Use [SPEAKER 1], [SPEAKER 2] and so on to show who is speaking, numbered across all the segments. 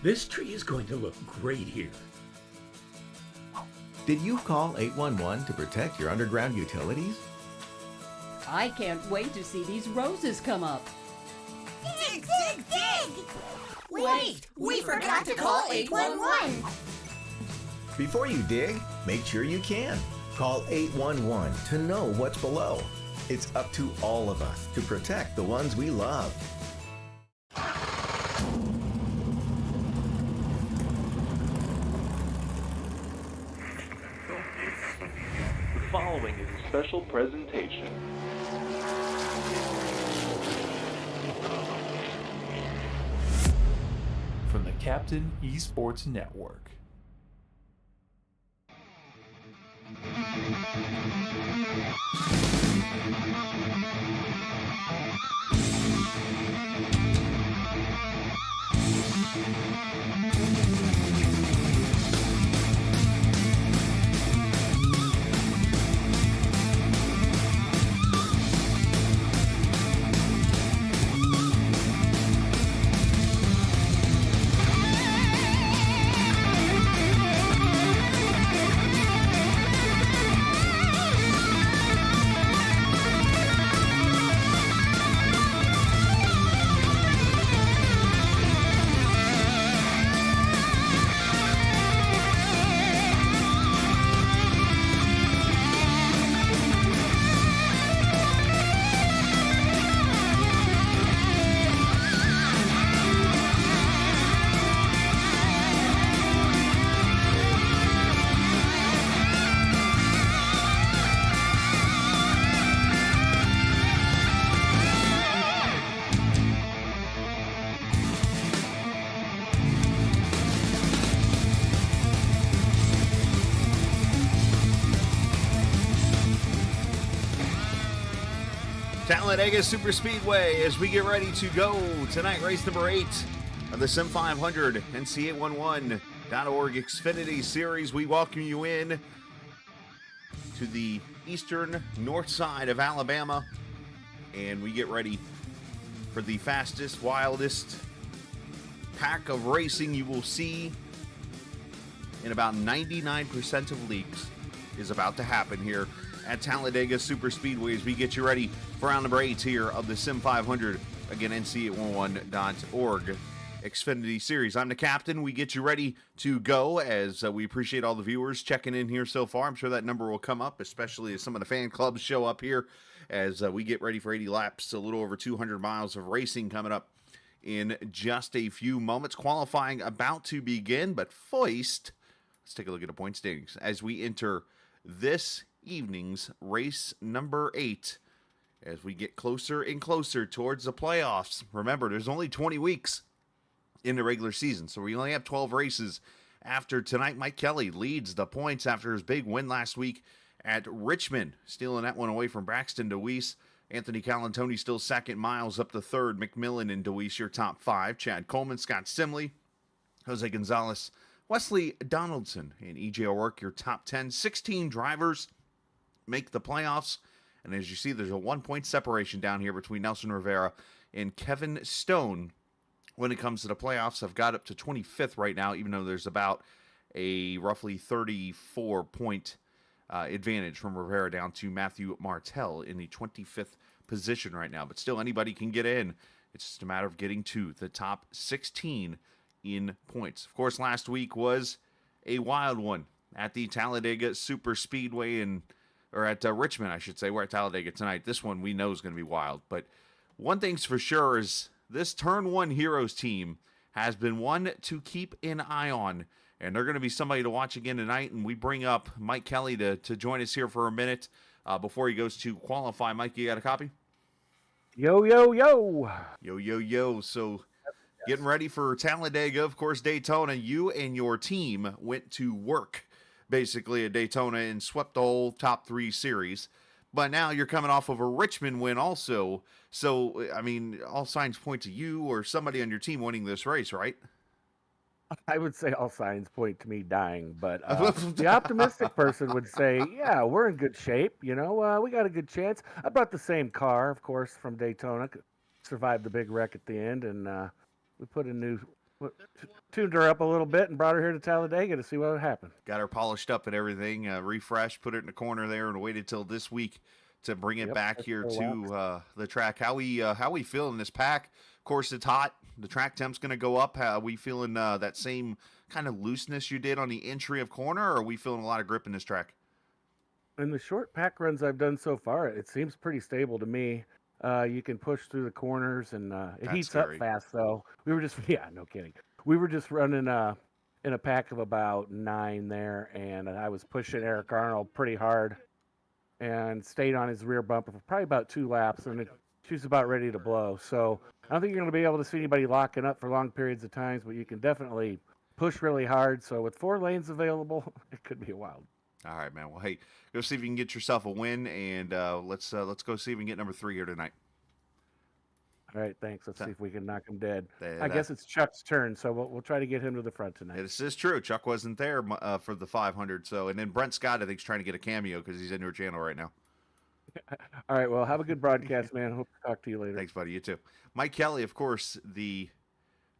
[SPEAKER 1] This tree is going to look great here.
[SPEAKER 2] Did you call 811 to protect your underground utilities?
[SPEAKER 3] I can't wait to see these roses come up.
[SPEAKER 4] Dig, dig, dig! Wait, we forgot to call 811.
[SPEAKER 2] Before you dig, make sure you can. Call 811 to know what's below. It's up to all of us to protect the ones we love.
[SPEAKER 5] The following is a special presentation.
[SPEAKER 6] From the Captain Esports Network.
[SPEAKER 7] Talladega Superspeedway as we get ready to go tonight, race number 8 of the Sim500 NC811.org Xfinity Series. We welcome you in to the eastern north side of Alabama, and we get ready for the fastest, wildest pack of racing you will see in about 99% of leagues is about to happen here at Talladega Superspeedway as we get you ready for round number 8 here of the Sim500, again, NC811.org Xfinity Series. I'm the captain. We get you ready to go as we appreciate all the viewers checking in here so far. I'm sure that number will come up, especially as some of the fan clubs show up here as we get ready for 80 laps, a little over 200 miles of racing coming up in just a few moments. Qualifying about to begin, but first, let's take a look at the point standings as we enter this evening's race number 8 as we get closer and closer towards the playoffs. Remember, there's only 20 weeks in the regular season, so we only have 12 races after tonight. Mike Kelley leads the points after his big win last week at Richmond, stealing that one away from Braxton DeWeese. Anthony Calantoni still second, Miles up to third, McMillan and DeWeese your top 5, Chad Coleman, Scott Simley, Jose Gonzalez, Wesley Donaldson, and E.J. O'Rourke your top 10. 16 drivers make the playoffs, and as you see, there's a 1-point separation down here between Nelson Rivera and Kevin Stone. When it comes to the playoffs, I've got up to 25th right now, even though there's about a roughly 34-point advantage from Rivera down to Matthew Martell in the 25th position right now. But still, anybody can get in. It's just a matter of getting to the top 16 in points. Of course, last week was a wild one at the Talladega Superspeedway or at Richmond, I should say. We're at Talladega tonight. This one we know is going to be wild. But one thing's for sure is this Turn 1 Heroes team has been one to keep an eye on. And they're going to be somebody to watch again tonight. And we bring up Mike Kelley to join us here for a minute before he goes to qualify. Mike, you got a copy?
[SPEAKER 8] Yo, yo, yo.
[SPEAKER 7] Yo, yo, yo. So getting ready for Talladega, of course, Daytona. You and your team went to work basically at Daytona and swept the whole top 3 series. But now you're coming off of a Richmond win also. So, I mean, all signs point to you or somebody on your team winning this race, right?
[SPEAKER 8] I would say all signs point to me dying, but the optimistic person would say, yeah, we're in good shape. You know, we got a good chance. I brought the same car, of course, from Daytona. Survived the big wreck at the end, and we put a new tuned her up a little bit and brought her here to Talladega to see what would happen.
[SPEAKER 7] Got her polished up and everything, refreshed, put it in the corner there, and waited till this week to bring it back here to the track. How we feeling this pack? Of course, it's hot. The track temp's going to go up. How are we feeling that same kind of looseness you did on the entry of corner, or are we feeling a lot of grip in this track?
[SPEAKER 8] In the short pack runs I've done so far, it seems pretty stable to me. You can push through the corners, and it heats up fast, though. We were just, no kidding. We were just running in a pack of about 9 there, and I was pushing Eric Arnold pretty hard and stayed on his rear bumper for probably about 2 laps, and she was about ready to blow. So I don't think you're going to be able to see anybody locking up for long periods of times, but you can definitely push really hard. So with 4 lanes available, it could be a wild.
[SPEAKER 7] All right, man. Well, hey, go see if you can get yourself a win, and let's go see if we can get number 3 here tonight.
[SPEAKER 8] All right, thanks. Let's see if we can knock him dead. I guess it's Chuck's turn, so we'll try to get him to the front tonight.
[SPEAKER 7] This is true. Chuck wasn't there for the 500, so and then Brent Scott, I think, is trying to get a cameo because he's in your channel right now.
[SPEAKER 8] All right, well, have a good broadcast, man. Hope to talk to you later.
[SPEAKER 7] Thanks, buddy. You too. Mike Kelley, of course, the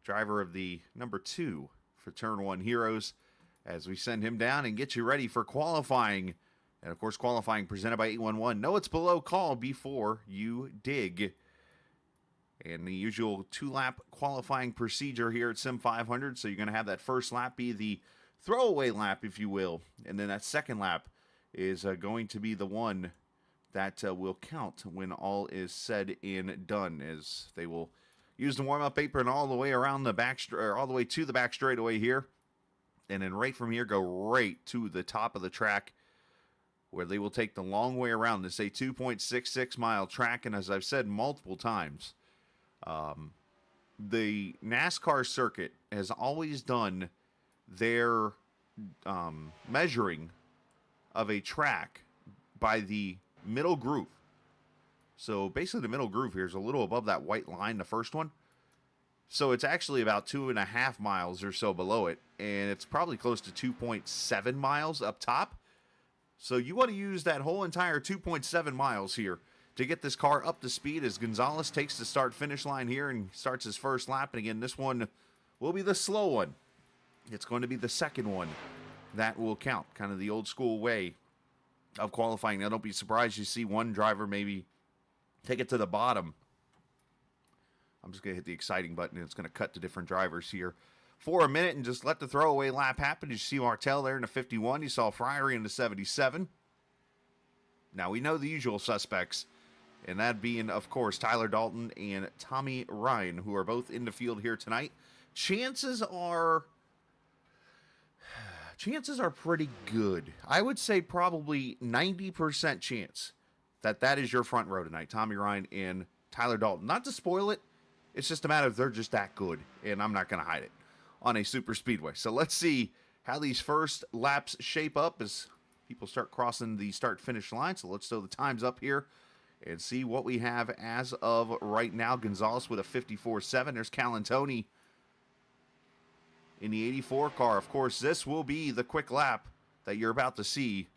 [SPEAKER 7] driver of the number 2 for Turn 1 Heroes, as we send him down and get you ready for qualifying. And, of course, qualifying presented by 811. Know it's below call before you dig. And the usual 2-lap qualifying procedure here at Sim500. So you're going to have that first lap be the throwaway lap, if you will. And then that second lap is going to be the one that will count when all is said and done, as they will use the warm-up apron all the way around the back, or all the way to the back straightaway here. And then right from here, go right to the top of the track, where they will take the long way around this, a 2.66 mile track. And as I've said multiple times, the NASCAR circuit has always done their measuring of a track by the middle groove. So basically the middle groove here is a little above that white line, the first one. So it's actually about 2.5 miles or so below it, and it's probably close to 2.7 miles up top. So you want to use that whole entire 2.7 miles here to get this car up to speed as Gonzalez takes the start-finish line here and starts his first lap. And again, this one will be the slow one. It's going to be the second one that will count, kind of the old-school way of qualifying. Now, don't be surprised you see one driver maybe take it to the bottom. I'm just going to hit the exciting button, and it's going to cut to different drivers here for a minute and just let the throwaway lap happen. You see Martell there in the 51. You saw Friery in the 77. Now, we know the usual suspects, and that being, of course, Tyler Dalton and Tommy Ryan, who are both in the field here tonight. Chances are pretty good. I would say probably 90% chance that is your front row tonight, Tommy Ryan and Tyler Dalton. Not to spoil it, it's just a matter of they're just that good, and I'm not going to hide it on a super speedway. So let's see how these first laps shape up as people start crossing the start-finish line. So let's throw the times up here and see what we have as of right now. Gonzalez with a 54.7. There's Calantoni in the 84 car. Of course, this will be the quick lap that you're about to see.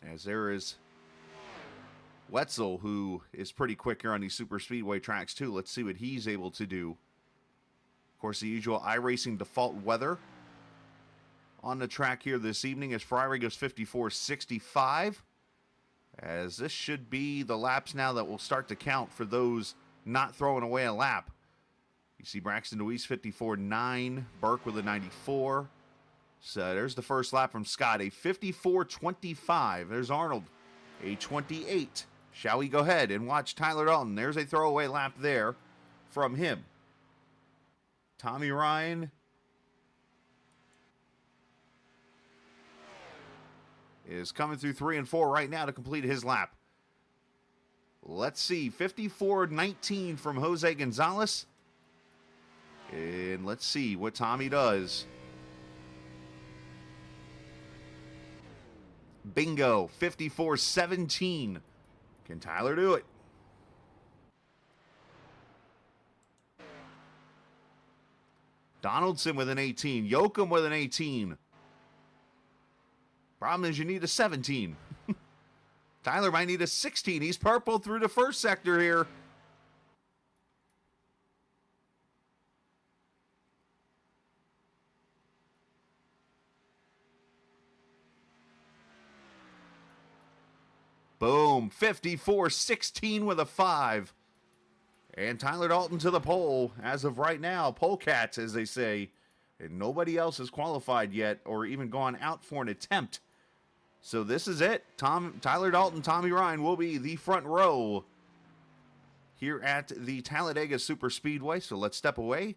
[SPEAKER 7] As there is Wetzel, who is pretty quick here on these super speedway tracks too. Let's see what he's able to do. Of course, the usual iRacing default weather on the track here this evening as Friery goes 54.65. As this should be the laps now that will start to count for those not throwing away a lap. You see Braxton DeWeese 54.9, Burke with a 94. So there's the first lap from Scott, a 54.25. There's Arnold, a 28. Shall we go ahead and watch Tyler Dalton? There's a throwaway lap there from him. Tommy Ryan is coming through 3 and 4 right now to complete his lap. Let's see, 54.19 from Jose Gonzalez. And let's see what Tommy does. Bingo, 54.17. Can Tyler do it? Donaldson with an 18. Yoakum with an 18. Problem is you need a 17. Tyler might need a 16. He's purple through the first sector here. Boom, 54-16 with a 5. And Tyler Dalton to the pole as of right now. Polecats, as they say. And nobody else has qualified yet or even gone out for an attempt. So this is it. Tyler Dalton, Tommy Ryan will be the front row here at the Talladega Superspeedway. So let's step away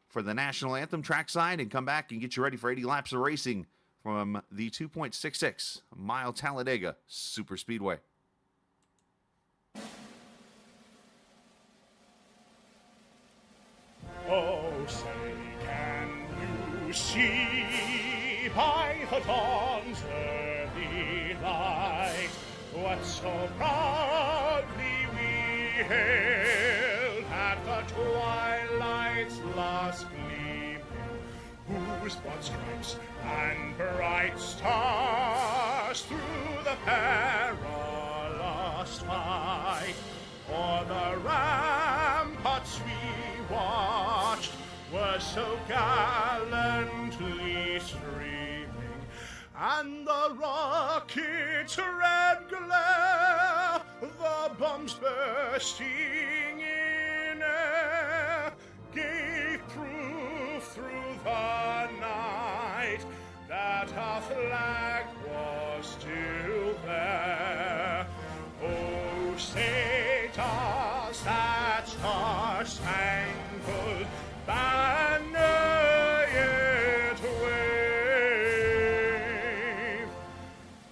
[SPEAKER 7] for the national anthem trackside and come back and get you ready for 80 laps of racing from the 2.66 mile Talladega Superspeedway.
[SPEAKER 9] Oh, say, can you see by the dawn's early light what so proudly we hailed at the twilight's last gleaming, whose broad stripes and bright stars through the perilous fight o'er the ramparts we watched were so gallantly streaming, and the rocket's red glare, the bombs bursting in air, gave proof through the night that our flag was still there. Oh, say does that star-spangled banner yet wave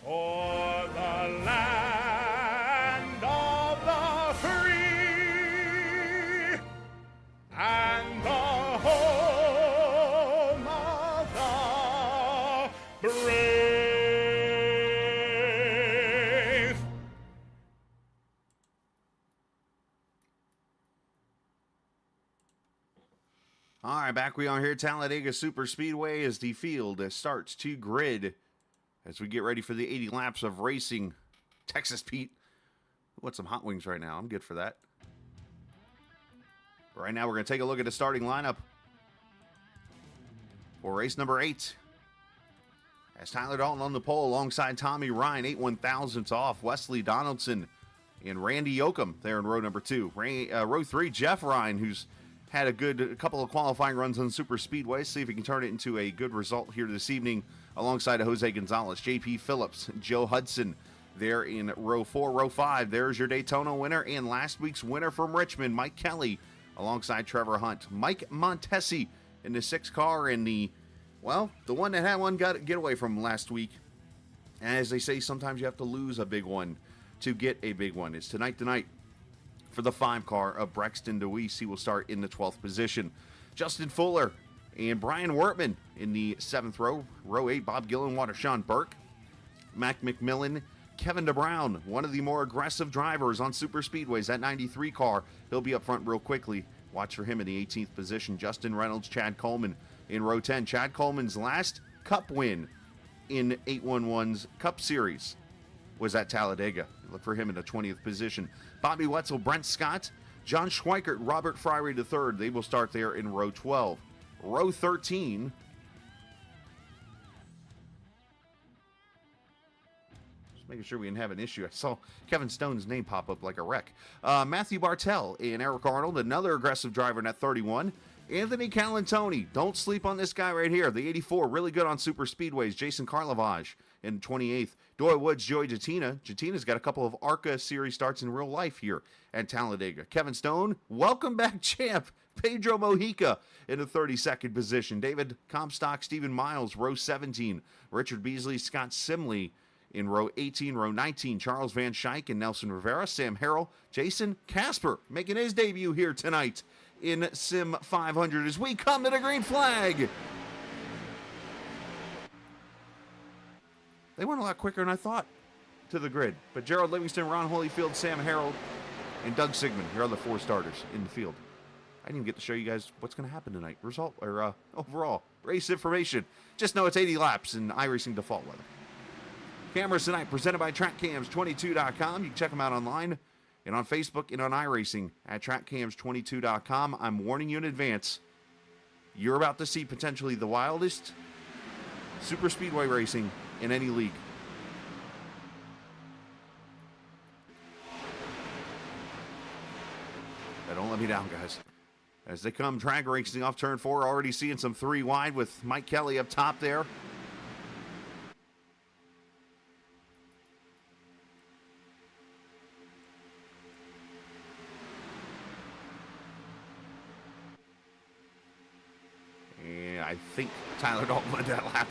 [SPEAKER 9] o'er the land of the free and the home of the brave?
[SPEAKER 7] All right, back we are here at Talladega Superspeedway as the field starts to grid as we get ready for the 80 laps of racing. Texas Pete, I want some hot wings right now. I'm good for that. Right now, we're going to take a look at the starting lineup for race number 8. As Tyler Dalton on the pole alongside Tommy Ryan, 8/1000ths off. Wesley Donaldson and Randy Yoakum there in row number 2. Row 3, Jeff Ryan, who's had a couple of qualifying runs on super speedways. See if he can turn it into a good result here this evening alongside Jose Gonzalez, JP Phillips, Joe Hudson there in row 4. Row 5, there's your Daytona winner and last week's winner from Richmond, Mike Kelley, alongside Trevor Hunt. Mike Montesi in the 6 car and the one that had one get away from last week. As they say, sometimes you have to lose a big one to get a big one. It's tonight for the 5 car of Braxton DeWeese. He will start in the 12th position. Justin Fuller and Brian Wortman in the 7th row. Row 8, Bob Gillenwater, Sean Burke, Mac McMillan, Kevin DeBrown, one of the more aggressive drivers on super speedways. That 93 car, he'll be up front real quickly. Watch for him in the 18th position. Justin Reynolds, Chad Coleman in row 10. Chad Coleman's last Cup win in 811's Cup Series was at Talladega. Look for him in the 20th position. Bobby Wetzel, Brent Scott, John Schweikert, Robert Fryery III. They will start there in row 12. Row 13. Just making sure we didn't have an issue. I saw Kevin Stone's name pop up like a wreck. Matthew Bartell and Eric Arnold, another aggressive driver in that 31. Anthony Calantoni, don't sleep on this guy right here. The 84, really good on super speedways. Jason Carlavage in 28th. Doy Woods, Joey Jatina. Jatina's got a couple of ARCA series starts in real life here at Talladega. Kevin Stone, welcome back champ. Pedro Mojica in the 32nd position. David Comstock, Stephen Miles, row 17. Richard Beasley, Scott Simley in row 18. Row 19, Charles Van Schaik and Nelson Rivera. Sam Harrell, Jason Casper making his debut here tonight in Sim 500 as we come to the green flag. They went a lot quicker than I thought to the grid. But Gerald Livingston, Ron Holyfield, Sam Harrell, and Doug Sigmund, here are the 4 starters in the field. I didn't even get to show you guys what's going to happen tonight. Overall race information. Just know it's 80 laps in iRacing default weather. Cameras tonight presented by TrackCams22.com. You can check them out online and on Facebook and on iRacing at TrackCams22.com. I'm warning you in advance. You're about to see potentially the wildest super speedway racing in any league. Now, don't let me down, guys. As they come drag racing off turn 4, already seeing some 3 wide with Mike Kelley up top there. And I think Tyler Dalton led that lap.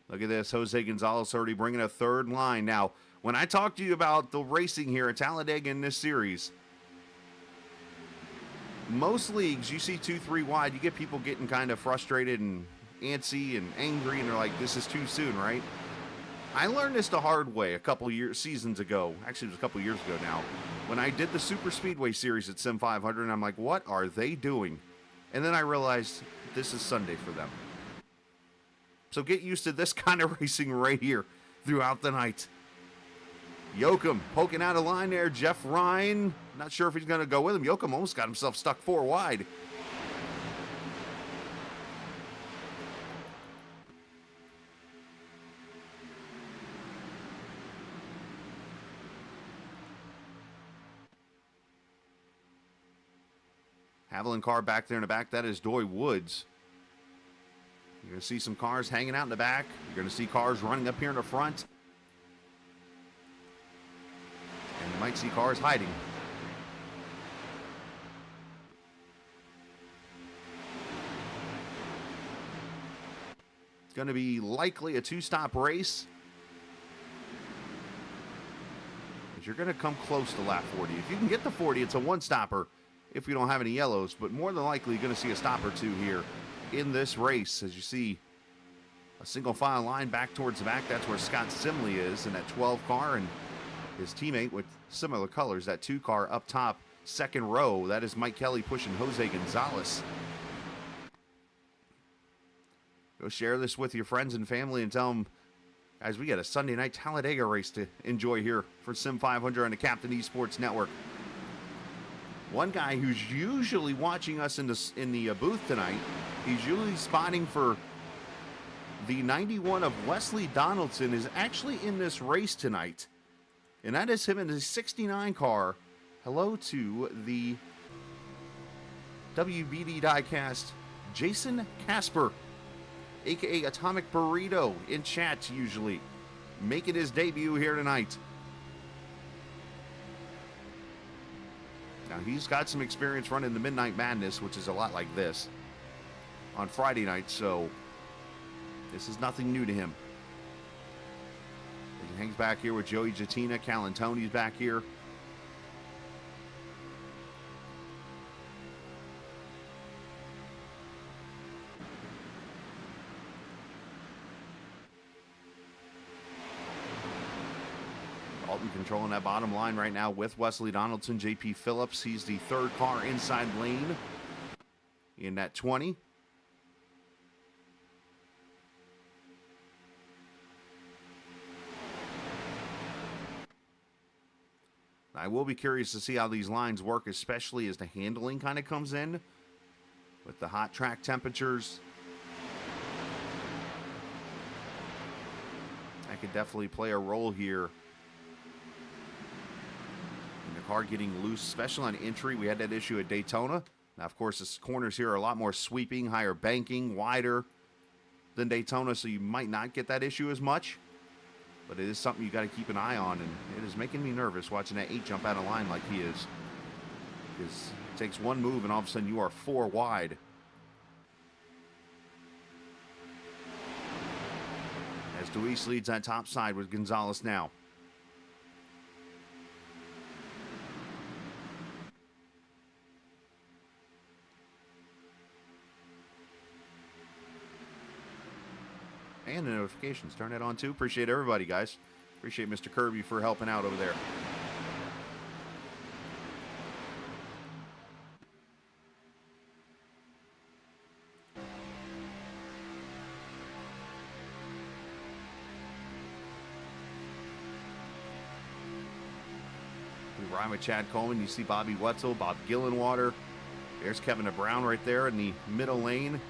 [SPEAKER 7] Look at this. Jose Gonzalez already bringing a third line. Now, when I talk to you about the racing here at Talladega in this series, most leagues, you see 2-3 wide, you get people getting kind of frustrated and antsy and angry, and they're like, this is too soon, right? I learned this the hard way a couple seasons ago. Actually, it was a couple years ago now, when I did the Superspeedway series at Sim500, and I'm like, what are they doing? And then I realized this is Sunday for them. So get used to this kind of racing right here throughout the night. Yoakum poking out a line there. Jeff Ryan, not sure if he's going to go with him. Yoakum almost got himself stuck 4 wide. Haviland car back there in the back. That is Doy Woods. You're going to see some cars hanging out in the back. You're going to see cars running up here in the front. And you might see cars hiding. It's going to be likely a 2-stop race. But you're going to come close to lap 40. If you can get the 40, it's a 1-stopper if we don't have any yellows. But more than likely, you're going to see a stop or 2 here in this race. As you see a single file line back towards the back, that's where Scott Simley is in that 12 car, and his teammate with similar colors, that 2 car up top, second row, that is Mike Kelley pushing Jose Gonzalez. Go share this with your friends and family and tell them, guys, we got a Sunday night Talladega race to enjoy here for Sim500 on the Captain Esports Network. One guy who's usually watching us in the booth tonight, he's usually spotting for the 91 of Wesley Donaldson, is actually in this race tonight. And that is him in his 69 car. Hello to the WBD diecast, Jason Casper, a.k.a. Atomic Burrito, in chat usually, making his debut here tonight. Now, he's got some experience running the Midnight Madness, which is a lot like this, on Friday night, so this is nothing new to him. He hangs back here with Joey Jatina. Callan Tony's back here. Alton controlling that bottom line right now with Wesley Donaldson. JP Phillips, he's the 3rd car inside lane in that 20. I will be curious to see how these lines work, especially as the handling kind of comes in with the hot track temperatures. That could definitely play a role here. And the car getting loose, especially on entry. We had that issue at Daytona. Now, of course, the corners here are a lot more sweeping, higher banking, wider than Daytona, so you might not get that issue as much. But it is something you got to keep an eye on, and it is making me nervous watching that 8 jump out of line like he is. Because it takes one move, and all of a sudden you are 4 wide. As DeWeese leads that top side with Gonzalez now. And the notifications, turn that on too. Appreciate everybody, guys. Appreciate Mr. Kirby for helping out over there. Ryan with Chad Coleman. You see Bobby Wetzel, Bob Gillenwater. There's Kevin Brown right there in the middle lane.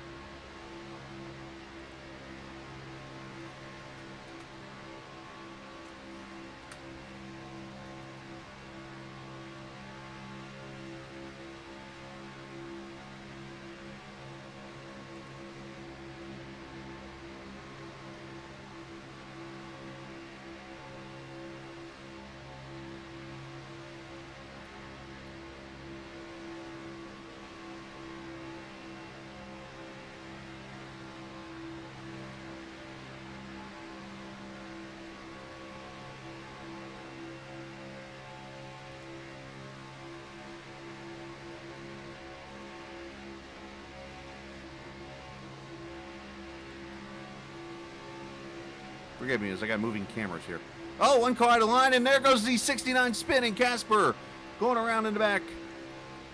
[SPEAKER 7] Forgive me as I got moving cameras here. Oh, one car out of line, and there goes the 69 spinning Casper going around in the back.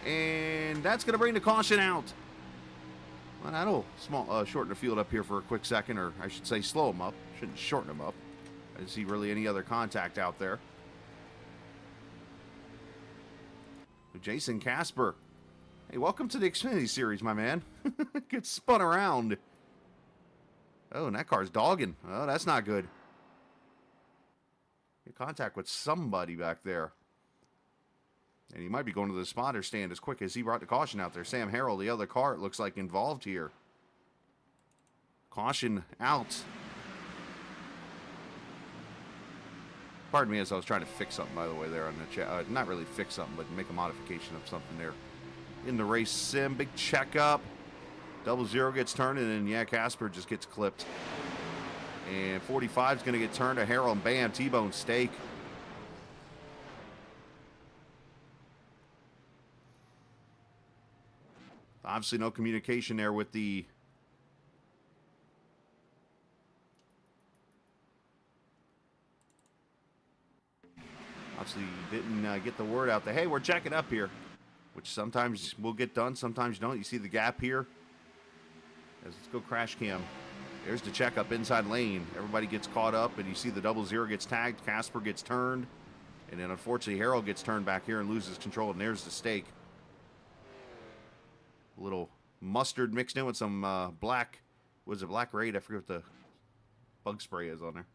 [SPEAKER 7] And that's going to bring the caution out. Well, that'll shorten the field up here for a quick second, or I should say slow them up. Shouldn't shorten them up. I didn't see really any other contact out there. Jason Casper. Hey, welcome to the Xfinity Series, my man. Get spun around. Oh, and that car's dogging. Oh, that's not good. In contact with somebody back there. And he might be going to the spotter stand as quick as he brought the caution out there. Sam Harrell, the other car, it looks like involved here. Caution out. Pardon me as I was trying to fix something, by the way, there on the chat. Not really fix something, but make a modification of something there. In the race sim, big checkup. 00 gets turned, and then, yeah, Casper just gets clipped. And 45 is going to get turned to Harrell, and bam, T-bone steak. Obviously no communication there with the obviously didn't get the word out that, hey, we're checking up here, which sometimes will get done, sometimes you don't. You see the gap here. Let's go crash cam. There's the checkup inside lane. Everybody gets caught up, and you see the 00 gets tagged. Casper gets turned, and then unfortunately Harrell gets turned back here and loses control, and there's the stake. A little mustard mixed in with some black, was it black raid? I forget what the bug spray is on there.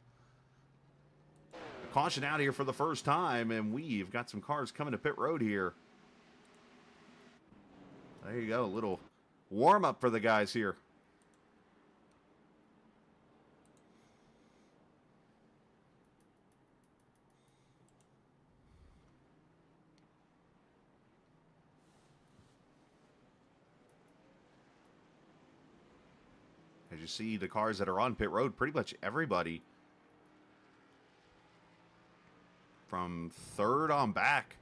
[SPEAKER 7] Caution out here for the first time, and we've got some cars coming to pit road here. There you go, a little warm up for the guys here. As you see the cars that are on pit road, pretty much everybody from third on back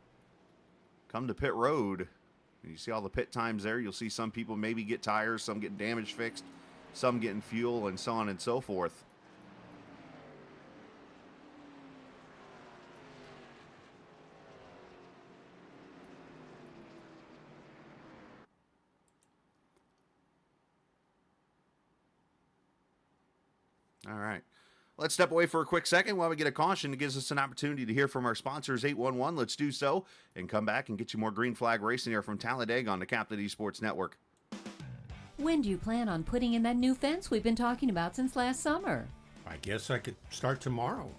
[SPEAKER 7] come to pit road. And you see all the pit times there. You'll see some people maybe get tires, some getting damage fixed, some getting fuel, and so on and so forth. All right. Let's step away for a quick second while we get a caution. It gives us an opportunity to hear from our sponsors, 811. Let's do so and come back and get you more green flag racing here from Talladega on the Captain Esports Network.
[SPEAKER 3] When do you plan on putting in that new fence we've been talking about since last summer?
[SPEAKER 1] I guess I could start tomorrow.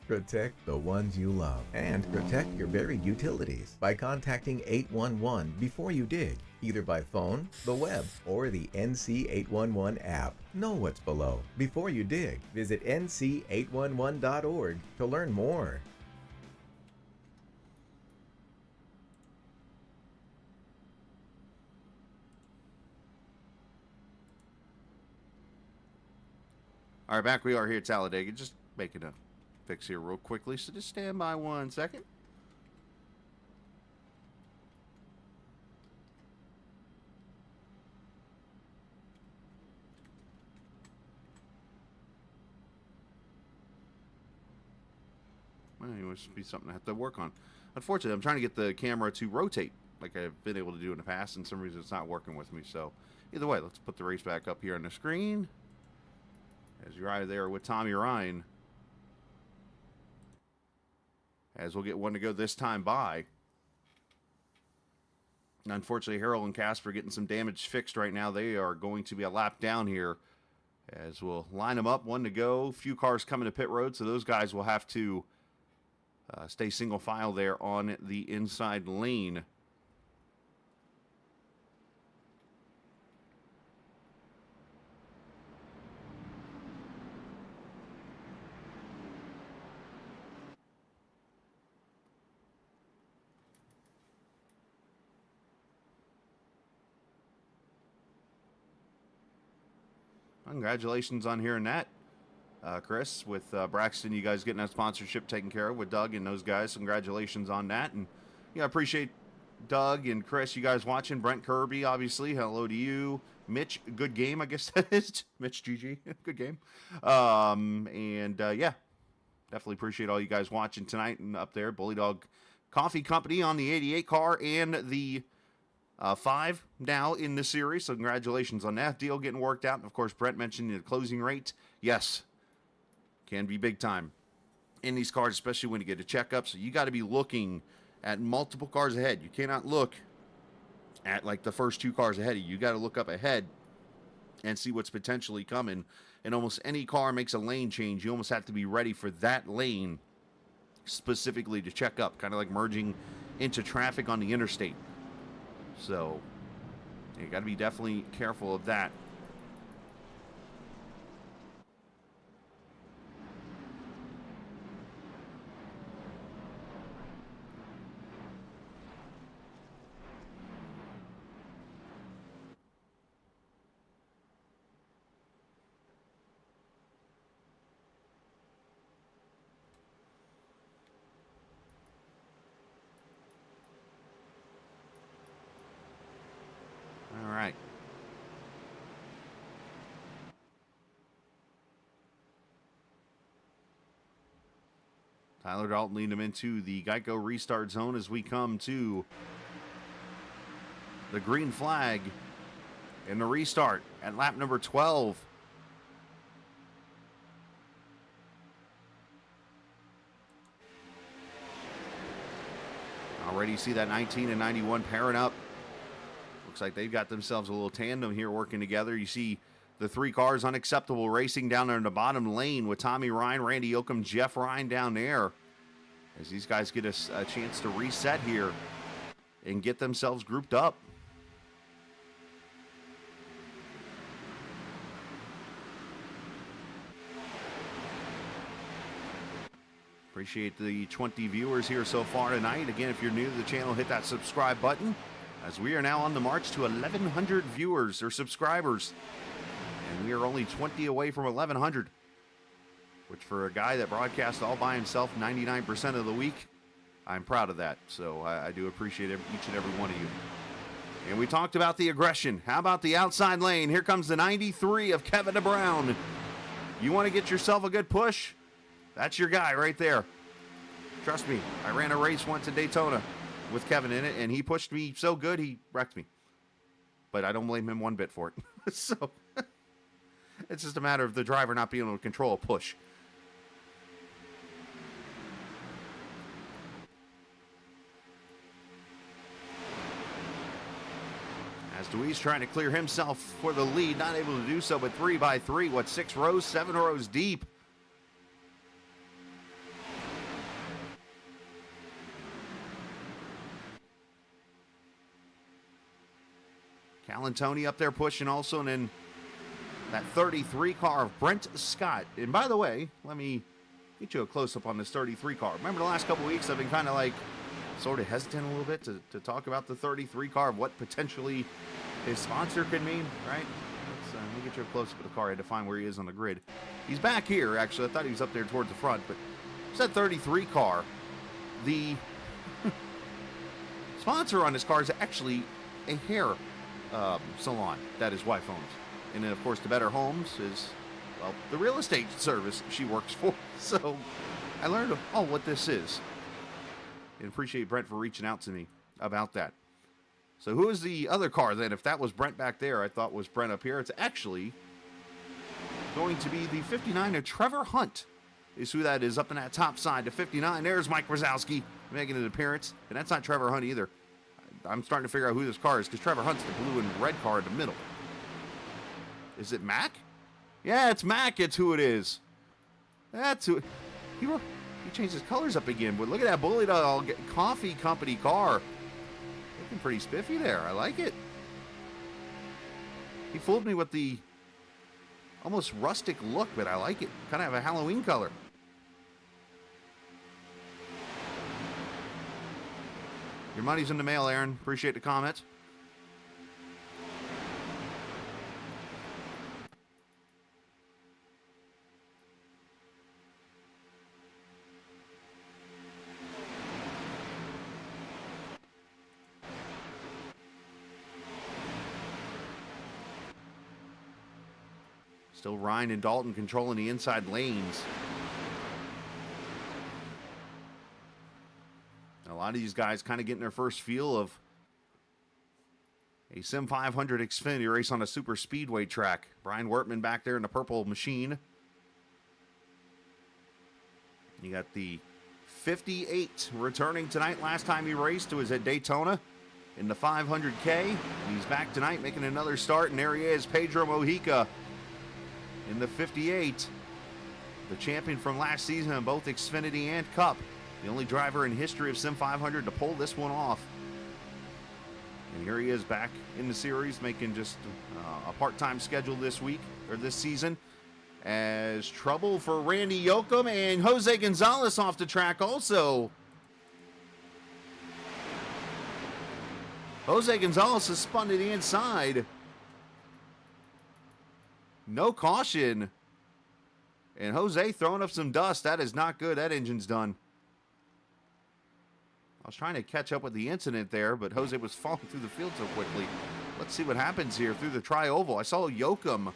[SPEAKER 2] Protect the ones you love and protect your buried utilities by contacting 811 before you dig, either by phone, the web, or the NC811 app. Know what's below before you dig. Visit nc811.org to learn more.
[SPEAKER 7] All right, back we are here at Talladega. Just making a fix here real quickly, so just stand by 1 second. Well, it must be something I have to work on. Unfortunately, I'm trying to get the camera to rotate like I've been able to do in the past, and for some reason it's not working with me. So either way, let's put the race back up here on the screen. as you're right there with Tommy Ryan. As we'll get one to go this time by. Unfortunately, Harold and Casper getting some damage fixed right now. They are going to be a lap down here. As we'll line them up, one to go. Few cars coming to pit road, so those guys will have to stay single file there on the inside lane. Congratulations on hearing that, Chris, with Braxton. You guys getting that sponsorship taken care of with Doug and those guys. Congratulations on that. And, yeah, I appreciate Doug and Chris, you guys watching. Brent Kirby, obviously. Hello to you. Mitch, good game, I guess that is. Mitch GG, good game. Yeah, definitely appreciate all you guys watching tonight and up there. Bully Dog Coffee Company on the 88 car and the 5 now in the series, so congratulations on that deal getting worked out. And of course, Brent mentioned the closing rate. Yes, can be big time in these cars, especially when you get a checkup. So you got to be looking at multiple cars ahead. You cannot look at like the first 2 cars ahead of you. You got to look up ahead and see what's potentially coming. And almost any car makes a lane change, you almost have to be ready for that lane specifically to check up, kind of like merging into traffic on the interstate. So, you got to be definitely careful of that. All right. Tyler Dalton leading him into the Geico restart zone as we come to the green flag in the restart at lap number 12. Already you see that 19 and 91 pairing up. Looks like they've got themselves a little tandem here working together. You see the 3 cars Unacceptable racing down there in the bottom lane with Tommy Ryan, Randy Oakham, Jeff Ryan down there. As these guys get a chance to reset here and get themselves grouped up. Appreciate the 20 viewers here so far tonight. Again, if you're new to the channel, hit that subscribe button, as we are now on the march to 1,100 viewers or subscribers. And we are only 20 away from 1,100, which for a guy that broadcasts all by himself 99% of the week, I'm proud of that. So I do appreciate each and every one of you. And we talked about the aggression. How about the outside lane? Here comes the 93 of Kevin DeBrown. You want to get yourself a good push? That's your guy right there. Trust me, I ran a race once at Daytona with Kevin in it, and he pushed me so good he wrecked me. But I don't blame him one bit for it. So it's just a matter of the driver not being able to control a push. As DeWeese trying to clear himself for the lead, not able to do so, but 3 by 3, 6 rows, 7 rows deep. Calantoni up there pushing also, and then that 33 car of Brent Scott. And by the way, let me get you a close-up on this 33 car. Remember the last couple weeks I've been kind of like sort of hesitant a little bit to talk about the 33 car, of what potentially his sponsor could mean, right? Let me get you a close-up of the car. I had to find where he is on the grid. He's back here, actually. I thought he was up there towards the front, but it's that 33 car. The sponsor on this car is actually a hair salon that his wife owns. And then, of course, the Better Homes is, well, the real estate service she works for. So I learned what this is. And appreciate Brent for reaching out to me about that. So who is the other car then? If that was Brent back there, I thought was Brent up here. It's actually going to be the 59 of Trevor Hunt. Is who that is up in that top side to 59. There's Mike Wazowski making an appearance. And that's not Trevor Hunt either. I'm starting to figure out who this car is because Trevor Hunt's the blue and red car in the middle. Is it Mac? Yeah, it's Mac. It's who it is. That's who. He changed his colors up again. But look at that Bully Dog Coffee Company car. Looking pretty spiffy there. I like it. He fooled me with the almost rustic look, but I like it. Kind of have a Halloween color. Your money's in the mail, Aaron. Appreciate the comments. Still Ryan and Dalton controlling the inside lanes. And a lot of these guys kind of getting their first feel of a Sim500 Xfinity race on a super speedway track. Brian Wertman back there in the purple machine. You got the 58 returning tonight. Last time he raced was at Daytona in the 500K. He's back tonight making another start, and there he is, Pedro Mojica in the 58. The champion from last season in both Xfinity and Cup. The only driver in history of Sim500 to pull this one off. And here he is back in the series, making just a part-time schedule this week, or this season. As trouble for Randy Yoakum and Jose Gonzalez off the track also. Jose Gonzalez has spun to the inside. No caution. And Jose throwing up some dust. That is not good. That engine's done. I was trying to catch up with the incident there, but Jose was falling through the field so quickly. Let's see what happens here through the tri-oval. I saw Yoakum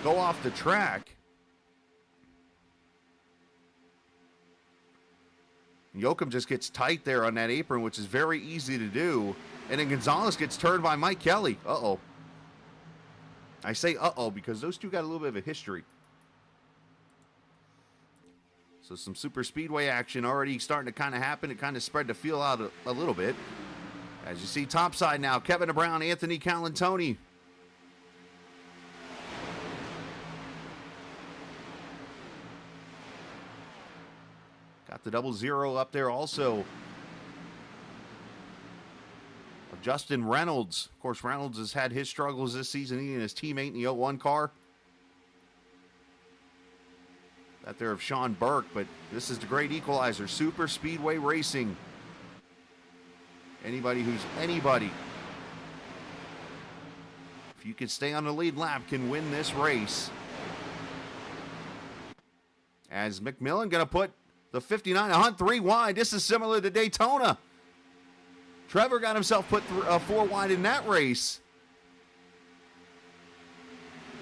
[SPEAKER 7] go off the track. Yoakum just gets tight there on that apron, which is very easy to do. And then Gonzalez gets turned by Mike Kelley. Uh-oh. I say uh-oh because those two got a little bit of a history. So some super speedway action already starting to kind of happen. It kind of spread the feel out a little bit. As you see topside now, Kevin Brown, Anthony Calantoni. Got the 00 up there also. Of Justin Reynolds. Of course, Reynolds has had his struggles this season, he and his teammate in the 01 car. That there of Sean Burke, but this is the great equalizer. Super Speedway Racing. Anybody who's anybody, if you can stay on the lead lap, can win this race. As McMillan going to put the 59 Hunt 3 wide. This is similar to Daytona. Trevor got himself put 4 wide in that race.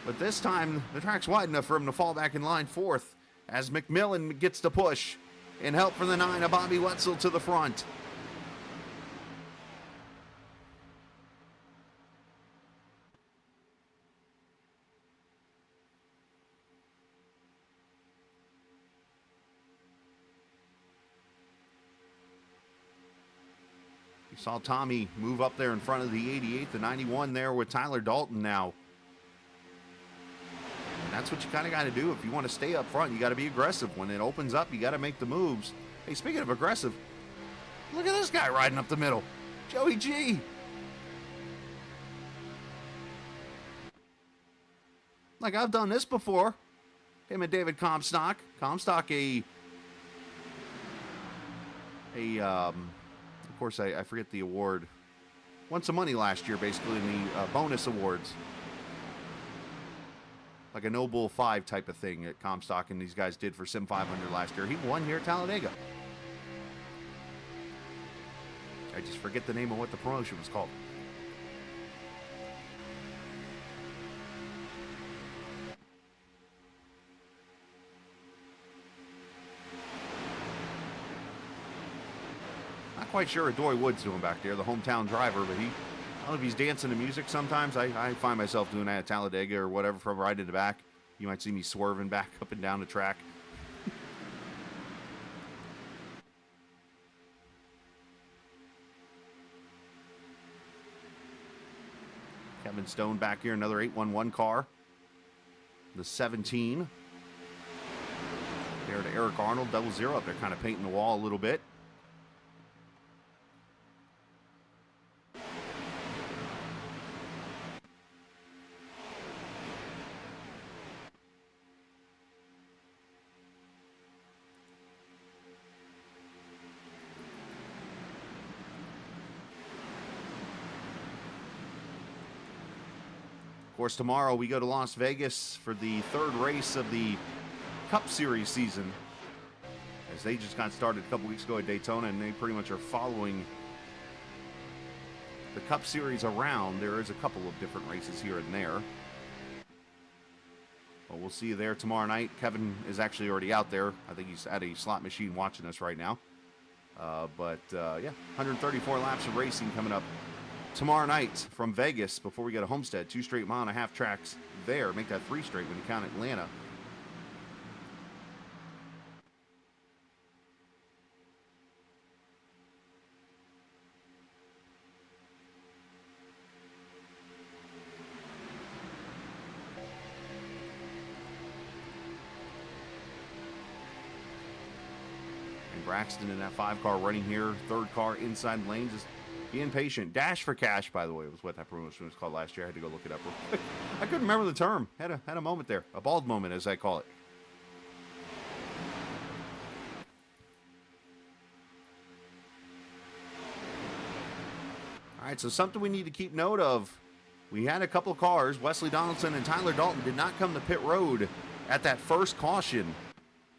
[SPEAKER 7] But this time, the track's wide enough for him to fall back in line 4th. As McMillan gets the push. And help from the 9 of Bobby Wetzel to the front. You saw Tommy move up there in front of the 88, the 91 there with Tyler Dalton now. And that's what you kind of got to do. If you want to stay up front, you got to be aggressive. When it opens up, you got to make the moves. Hey, speaking of aggressive, look at this guy riding up the middle. Joey G. Like I've done this before. Him and David Comstock. Comstock of course, I forget the award. Won some money last year, basically, in the bonus awards. Like a No Bull 5 type of thing that Comstock and these guys did for Sim500 last year. He won here at Talladega. I just forget the name of what the promotion was called. Not quite sure what Dory Wood's doing back there, the hometown driver, but I don't know if he's dancing to music sometimes. I find myself doing that at Talladega or whatever from right in the back. You might see me swerving back up and down the track. Kevin Stone back here, another 811 car. The 17. There to Eric Arnold, 00 up there, kind of painting the wall a little bit. Of course, tomorrow we go to Las Vegas for the third race of the Cup Series season, as they just got started a couple weeks ago at Daytona, and they pretty much are following the Cup Series around. There is a couple of different races here and there. Well, we'll see you there tomorrow night. Kevin is actually already out there. I think he's at a slot machine watching us right now. Yeah, 134 laps of racing coming up tomorrow night from Vegas before we go to Homestead. 2 straight mile-and-a-half tracks there. Make that 3 straight when you count Atlanta. And Braxton in that 5 car running here. 3rd car inside lanes is being patient. Dash for Cash, by the way, was what that promotion was called last year. I had to go look it up real quick. I couldn't remember the term. Had a moment there. A bald moment, as I call it. All right, so something we need to keep note of. We had a couple of cars. Wesley Donaldson and Tyler Dalton did not come to pit road at that first caution.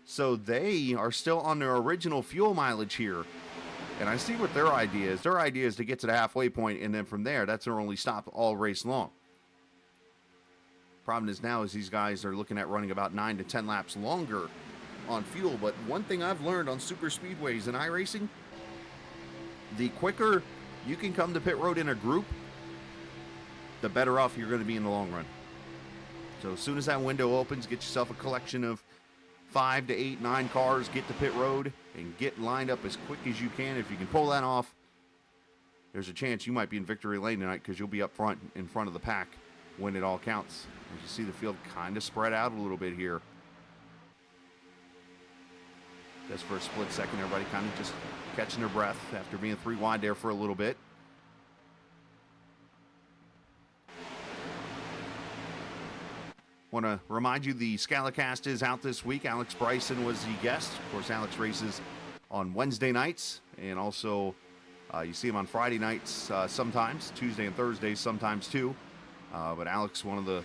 [SPEAKER 7] So they are still on their original fuel mileage here. And I see what their idea is. Their idea is to get to the halfway point, and then from there, that's their only stop all race long. Problem is now is these guys are looking at running about 9 to 10 laps longer on fuel. But one thing I've learned on super speedways and iRacing, the quicker you can come to pit road in a group, the better off you're going to be in the long run. So as soon as that window opens, get yourself a collection of 5 to 8, 9 cars, get to pit road, and get lined up as quick as you can. If you can pull that off, there's a chance you might be in victory lane tonight, because you'll be up front, in front of the pack when it all counts. As you see the field kind of spread out a little bit here. Just for a split second, everybody kind of just catching their breath after being 3 wide there for a little bit. Want to remind you the Scalicast is out this week. Alex Bryson was the guest. Of course, Alex races on Wednesday nights, and also you see him on Friday nights sometimes, Tuesday and Thursdays sometimes too. But Alex, one of the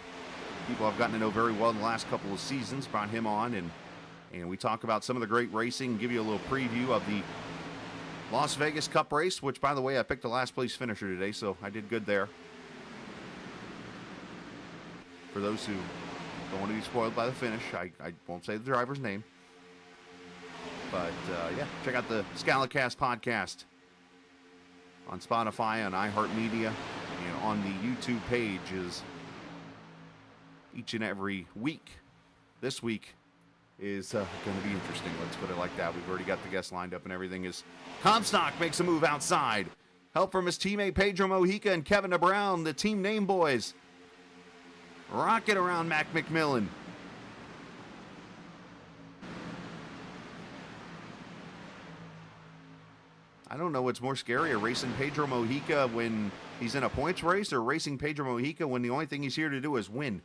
[SPEAKER 7] people I've gotten to know very well in the last couple of seasons, brought him on, and we talk about some of the great racing, give you a little preview of the Las Vegas Cup race, which, by the way, I picked the last place finisher today, so I did good there. For those who don't want to be spoiled by the finish, I won't say the driver's name. But, yeah, check out the Scalicast podcast on Spotify, on iHeartMedia, and on the YouTube pages each and every week. This week is going to be interesting, let's put it like that. We've already got the guests lined up and everything. Is Comstock makes a move outside. Help from his teammate Pedro Mojica and Kevin DeBrown, the team name boys. Rocket around Mac McMillan. I don't know what's more scary, racing Pedro Mojica when he's in a points race, or racing Pedro Mojica when the only thing he's here to do is win.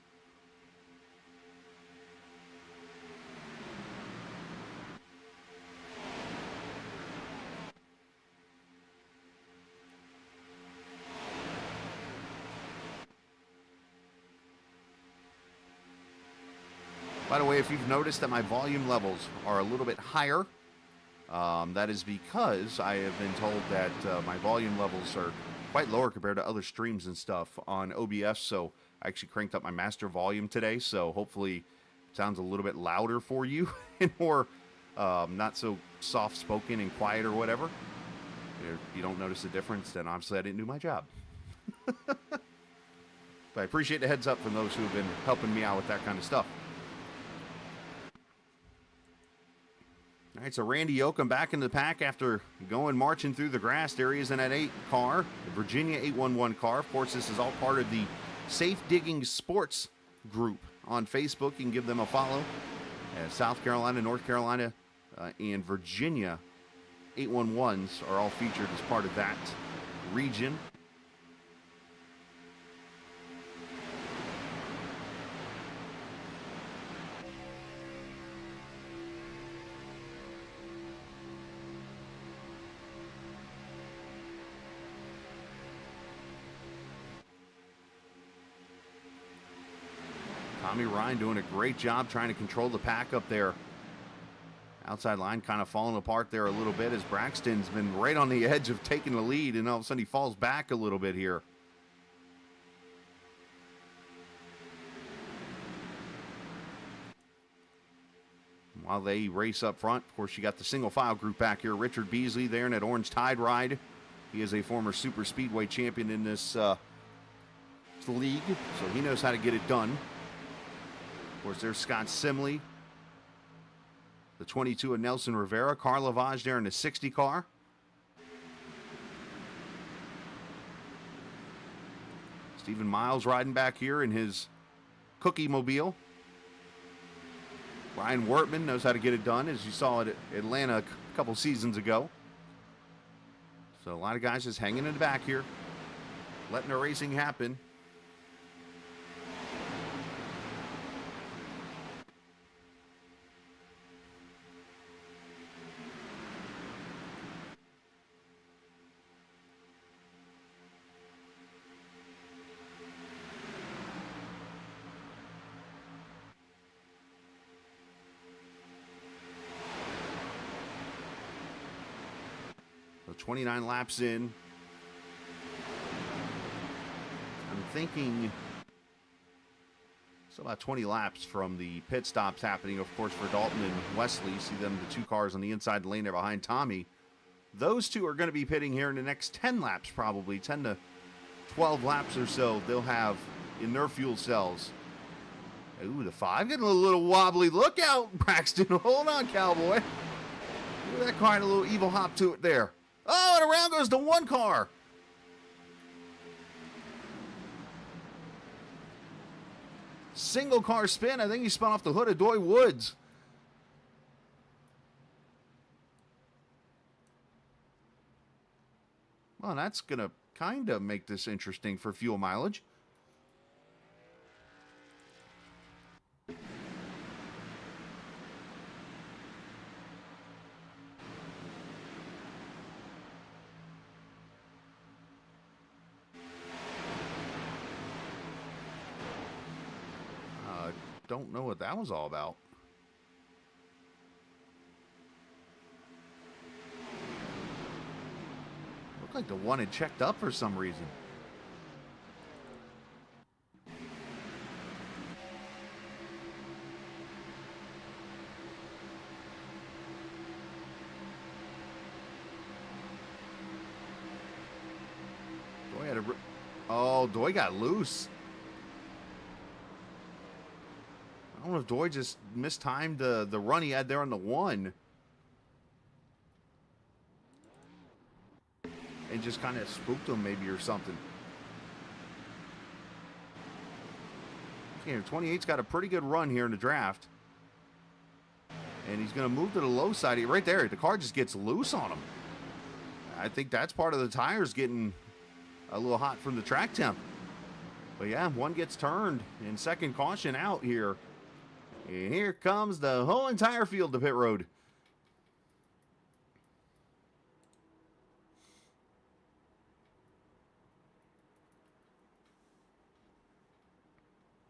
[SPEAKER 7] By the way, if you've noticed that my volume levels are a little bit higher, that is because I have been told that my volume levels are quite lower compared to other streams and stuff on OBS, so I actually cranked up my master volume today, so hopefully it sounds a little bit louder for you and more not so soft-spoken and quiet or whatever. If you don't notice the difference, then obviously I didn't do my job. But I appreciate the heads up from those who have been helping me out with that kind of stuff. All right, so Randy Yoakum back in the pack after marching through the grass areas in that 8 car, the Virginia 811 car. Of course, this is all part of the Safe Digging Sports group on Facebook. You can give them a follow. South Carolina, North Carolina, and Virginia 811s are all featured as part of that region. Tommy Ryan doing a great job trying to control the pack up there. Outside line kind of falling apart there a little bit as Braxton's been right on the edge of taking the lead, and all of a sudden he falls back a little bit here. While they race up front, of course, you got the single file group back here. Richard Beasley there in that orange Tide ride. He is a former super speedway champion in this league, so he knows how to get it done. Of course, there's Scott Simley, the 22 of Nelson Rivera. Carl Lavage there in the 60 car. Stephen Miles riding back here in his Cookie Mobile. Ryan Wortman knows how to get it done, as you saw at Atlanta a couple seasons ago. So a lot of guys just hanging in the back here, letting the racing happen. So 29 laps in. I'm thinking it's about 20 laps from the pit stops happening, of course, for Dalton and Wesley. You see them, the 2 cars on the inside lane there behind Tommy. Those 2 are going to be pitting here in the next 10 laps, probably 10 to 12 laps or so. They'll have in their fuel cells. Ooh, the 5 getting a little wobbly. Look out, Braxton. Hold on, cowboy. Look at that car had a little evil hop to it there. Oh, and around goes the 1 car. Single car spin. I think he spun off the hood of Doy Woods. Well, that's going to kind of make this interesting for fuel mileage. Don't know what that was all about. Looked like the 1 had checked up for some reason. Doy had Doy got loose. I don't know if Doy just mistimed the run he had there on the 1. And just kind of spooked him maybe or something. Okay, 28's got a pretty good run here in the draft. And he's going to move to the low side. Right there, the car just gets loose on him. I think that's part of the tires getting a little hot from the track temp. But yeah, 1 gets turned and second caution out here. And here comes the whole entire field to pit road.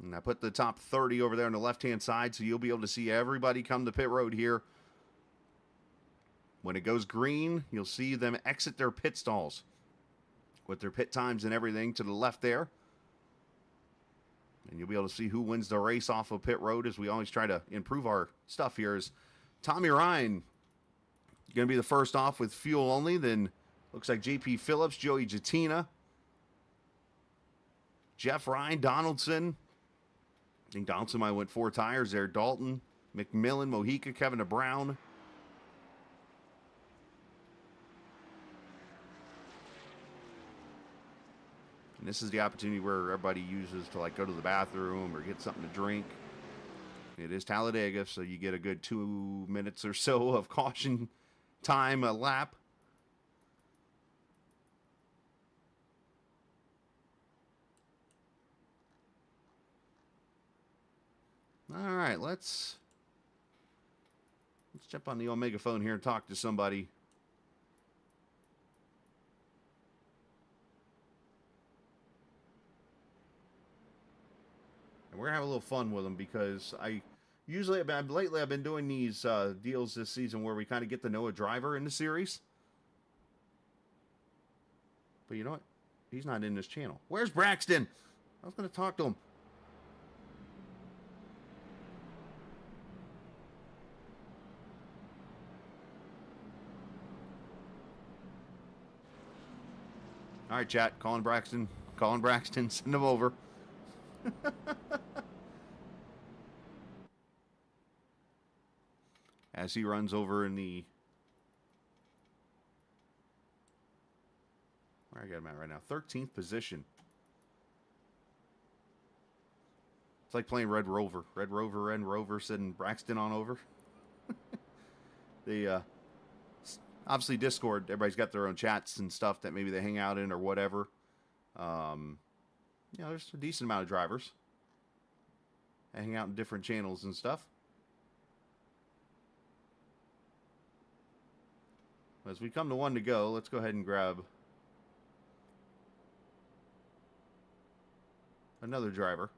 [SPEAKER 7] And I put the top 30 over there on the left-hand side, so you'll be able to see everybody come to pit road here. When it goes green, you'll see them exit their pit stalls with their pit times and everything to the left there. And you'll be able to see who wins the race off of pit road, as we always try to improve our stuff here. Is Tommy Ryan going to be the first off with fuel only. Then looks like JP Phillips, Joey Jatina, Jeff Ryan, Donaldson. I think Donaldson might went 4 tires there. Dalton, McMillan, Mojica, Kevin Brown, And this is the opportunity where everybody uses to like go to the bathroom or get something to drink. It is Talladega, so you get a good 2 minutes or so of caution time a lap. All right, let's jump on the Omega phone here and talk to somebody. And we're gonna have a little fun with them because lately I've been doing these deals this season where we kind of get to know a driver in the series. But you know what? He's not in this channel. Where's Braxton? I was gonna talk to him. All right, chat. Calling Braxton. Send him over. As he runs over in the... Where I got him at right now? 13th position. It's like playing Red Rover. Red Rover sending Braxton on over. They, obviously, Discord, everybody's got their own chats and stuff that maybe they hang out in or whatever. You know, there's a decent amount of drivers. They hang out in different channels and stuff. As we come to one to go, let's go ahead and grab another driver.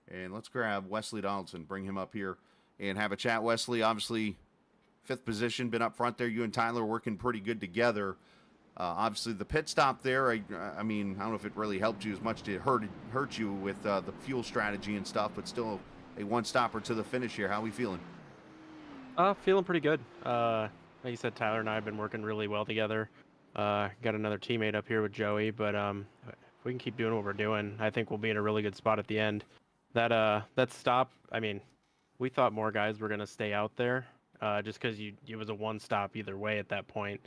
[SPEAKER 7] And let's grab Wesley Donaldson, bring him up here and have a chat. Wesley, obviously, 5th position, been up front there. You and Tyler working pretty good together. Obviously, the pit stop there, I mean, I don't know if it really helped you as much to hurt you with the fuel strategy and stuff, but still a one-stopper to the finish here. How are we feeling?
[SPEAKER 10] Feeling pretty good. Like you said, Tyler and I have been working really well together. Got another teammate up here with Joey, but if we can keep doing what we're doing, I think we'll be in a really good spot at the end. That stop, I mean, we thought more guys were going to stay out there just because it was a one-stop either way at that point.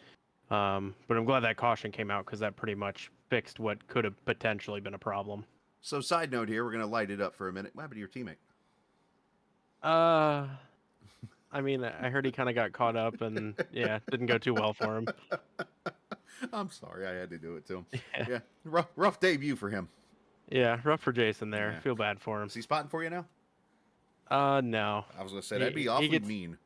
[SPEAKER 10] But I'm glad that caution came out because that pretty much fixed what could have potentially been a problem.
[SPEAKER 7] So side note here, we're going to light it up for a minute. What happened to your teammate?
[SPEAKER 10] I mean, I heard he kind of got caught up and, yeah, didn't go too well for him.
[SPEAKER 7] I'm sorry. I had to do it to him. Yeah. Rough debut for him.
[SPEAKER 10] Yeah, rough for Jason there.
[SPEAKER 7] Yeah.
[SPEAKER 10] Feel bad for him.
[SPEAKER 7] Is he spotting for you now?
[SPEAKER 10] No.
[SPEAKER 7] I was going to say, that'd be awfully mean.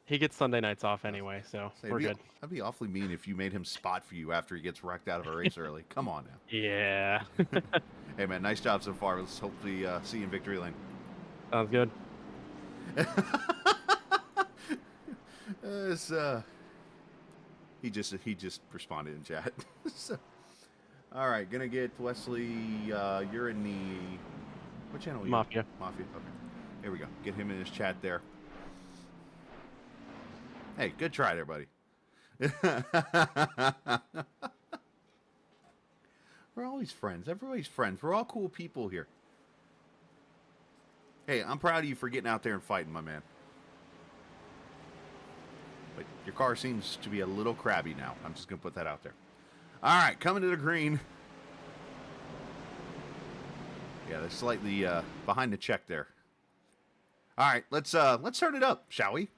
[SPEAKER 10] He gets Sunday nights off anyway, so we're good.
[SPEAKER 7] That'd be awfully mean if you made him spot for you after he gets wrecked out of a race early. Come on now.
[SPEAKER 10] Yeah.
[SPEAKER 7] Hey, man, nice job so far. Let's hopefully see you in victory lane.
[SPEAKER 10] Sounds good.
[SPEAKER 7] He just responded in chat. So, all right, gonna get Wesley. You're in the what channel? Are you
[SPEAKER 10] Mafia.
[SPEAKER 7] Mafia. Okay, here we go. Get him in his chat there. Hey, good try there, buddy. We're always friends. Everybody's friends. We're all cool people here. Hey, I'm proud of you for getting out there and fighting, my man. But your car seems to be a little crabby now. I'm just going to put that out there. All right, coming to the green. Yeah, they're slightly behind the check there. All right, let's turn it up, shall we?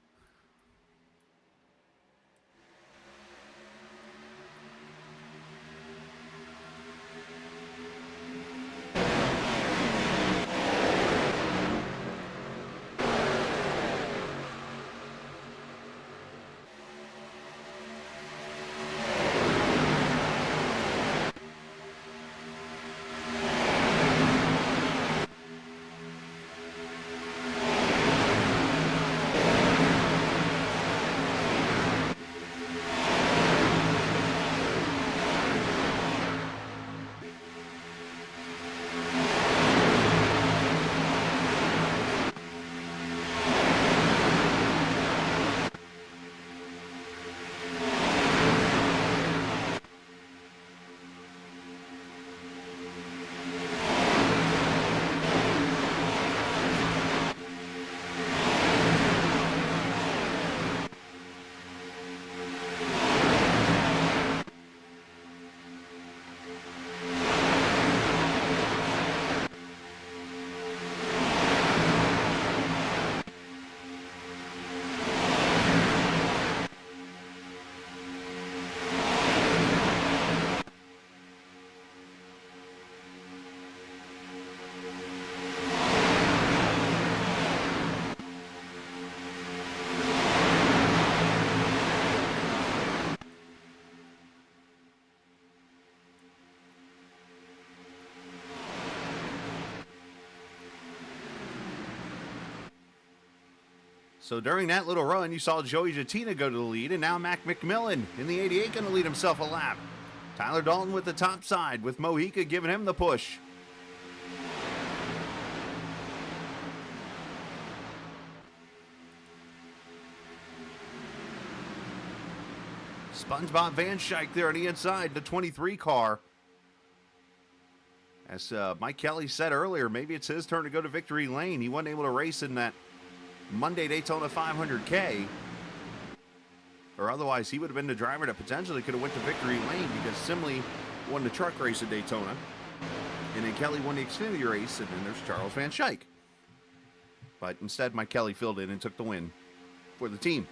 [SPEAKER 7] So during that little run, you saw Joey Jattina go to the lead, and now Mac McMillan in the 88 going to lead himself a lap. Tyler Dalton with the top side, with Mojica giving him the push. SpongeBob Van Schaik there on the inside, the 23 car. As Mike Kelley said earlier, maybe it's his turn to go to victory lane. He wasn't able to race in that Monday Daytona 500K. Or otherwise, he would have been the driver that potentially could have went to victory lane, because Simley won the truck race at Daytona. And then Kelley won the Xfinity race, and then there's Charles Van Schaik. But instead, Mike Kelley filled in and took the win for the team.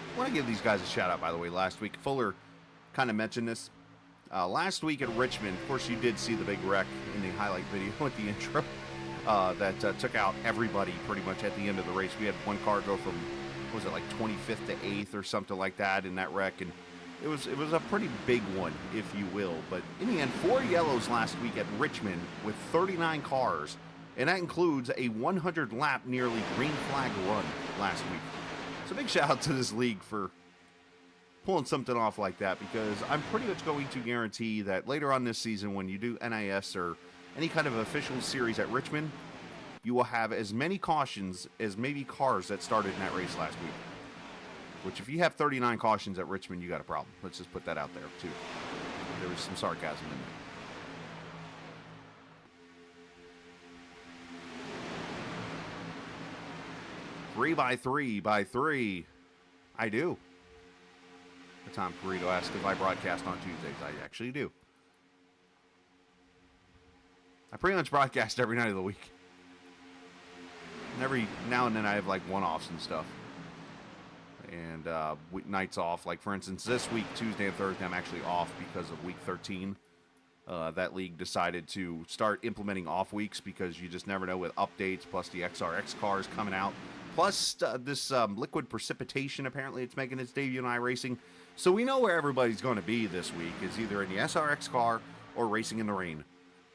[SPEAKER 7] I want to give these guys a shout out, by the way. Last week, Fuller kind of mentioned this. Last week at Richmond, of course, you did see the big wreck in the highlight video with the intro that took out everybody pretty much at the end of the race. We had one car go from, what was it, like 25th to 8th or something like that in that wreck, and it was a pretty big one, if you will. But in the end, 4 yellows last week at Richmond with 39 cars, and that includes a 100-lap nearly green flag run last week. So big shout out to this league for pulling something off like that, because I'm pretty much going to guarantee that later on this season, when you do NIS or any kind of official series at Richmond, you will have as many cautions as maybe cars that started in that race last week. Which, if you have 39 cautions at Richmond, you got a problem. Let's just put that out there, too. There was some sarcasm in there. Three by three. I do. Tom Carito asked if I broadcast on Tuesdays. I actually do. I pretty much broadcast every night of the week. And every now and then I have like one-offs and stuff. And nights off. Like, for instance, this week, Tuesday and Thursday, I'm actually off because of week 13. That league decided to start implementing off weeks because you just never know with updates, plus the XRX cars coming out. Plus, this liquid precipitation, apparently it's making its debut in iRacing. So we know where everybody's going to be this week is either in the SRX car or racing in the rain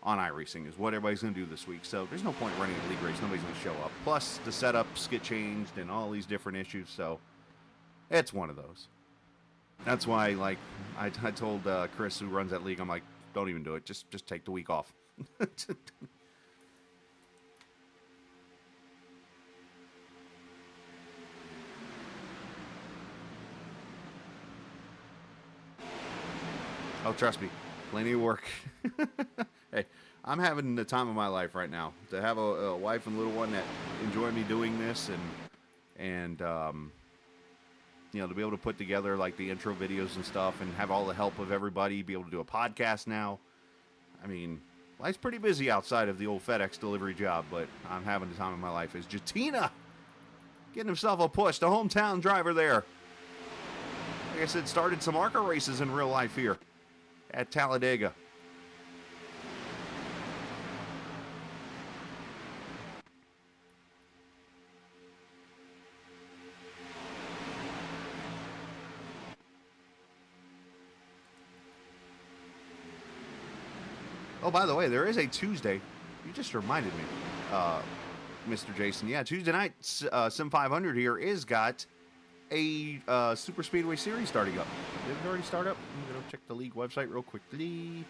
[SPEAKER 7] on iRacing is what everybody's going to do this week. So there's no point running a league race. Nobody's going to show up. Plus, the setups get changed and all these different issues. So it's one of those. That's why, like, I told Chris, who runs that league, I'm like, don't even do it. Just take the week off. Oh, trust me, plenty of work. Hey, I'm having the time of my life right now. To have a wife and little one that enjoy me doing this, and you know, to be able to put together like the intro videos and stuff, and have all the help of everybody, be able to do a podcast now. I mean, life's pretty busy outside of the old FedEx delivery job, but I'm having the time of my life. Is Jattina getting himself a push? The hometown driver there. Like I said, started some ARCA races in real life here at Talladega. Oh, by the way, there is a Tuesday. You just reminded me, Mr. Jason. Yeah, Tuesday night, Sim500 here is got a Superspeedway Series starting up. Did it already start up? I'm going to check the league website real quickly.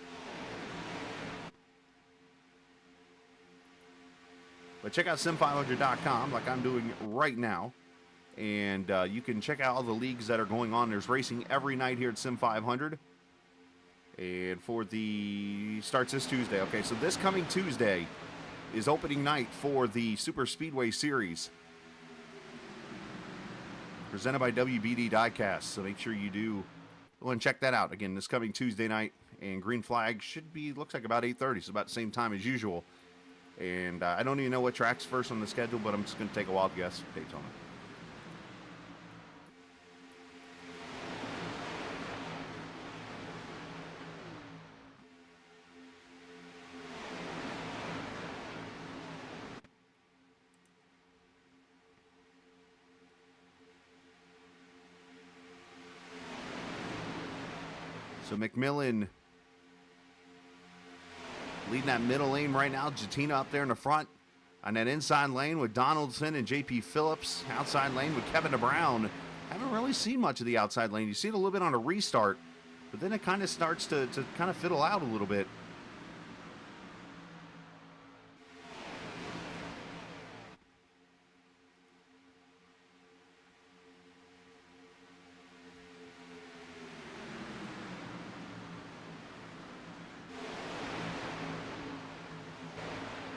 [SPEAKER 7] But check out sim500.com like I'm doing right now. And you can check out all the leagues that are going on. There's racing every night here at Sim500. And for the starts this Tuesday. Okay, so this coming Tuesday is opening night for the Superspeedway Series, presented by WBD Diecast. So make sure you do go and check that out. Again, this coming Tuesday night, and green flag should be, looks like about 8:30, so about the same time as usual. And I don't even know what track's first on the schedule, but I'm just going to take a wild guess. Daytona. So McMillan leading that middle lane right now. Jatina up there in the front. On that inside lane with Donaldson and J.P. Phillips. Outside lane with Kevin DeBrown. Haven't really seen much of the outside lane. You see it a little bit on a restart, but then it kind of starts to kind of fiddle out a little bit.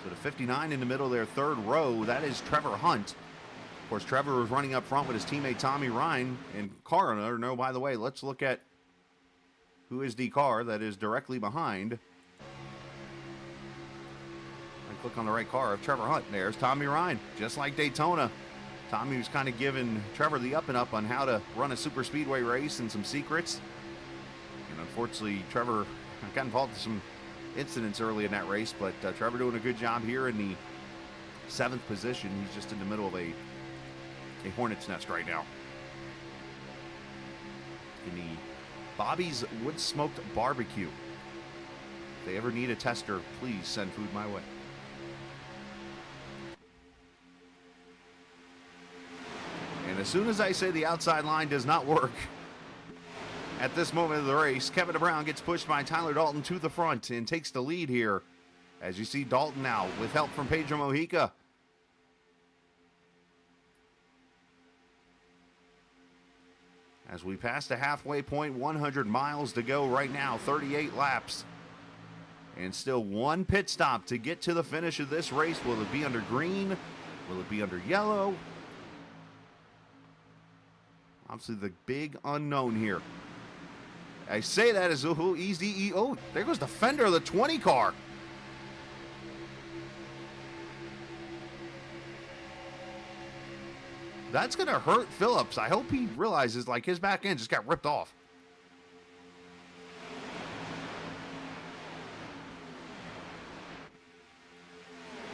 [SPEAKER 7] So the 59 in the middle there, third row, that is Trevor Hunt. Of course, Trevor was running up front with his teammate Tommy Ryan and car. No, by the way, let's look at who is the car that is directly behind. I click on the right car of Trevor Hunt. There's Tommy Ryan, just like Daytona. Tommy was kind of giving Trevor the up and up on how to run a super speedway race and some secrets. And unfortunately, Trevor got involved in some incidents early in that race, but Trevor doing a good job here in the 7th position. He's just in the middle of a hornet's nest right now. In the Bobby's Wood Smoked Barbecue. If they ever need a tester, please send food my way. And as soon as I say the outside line does not work, at this moment of the race, Kevin DeBrown gets pushed by Tyler Dalton to the front and takes the lead here. As you see Dalton now with help from Pedro Mojica. As we pass the halfway point, 100 miles to go right now, 38 laps. And still one pit stop to get to the finish of this race. Will it be under green? Will it be under yellow? Obviously the big unknown here. I say that as easy. Oh, there goes the fender of the 20 car. That's going to hurt Phillips. I hope he realizes, like, his back end just got ripped off.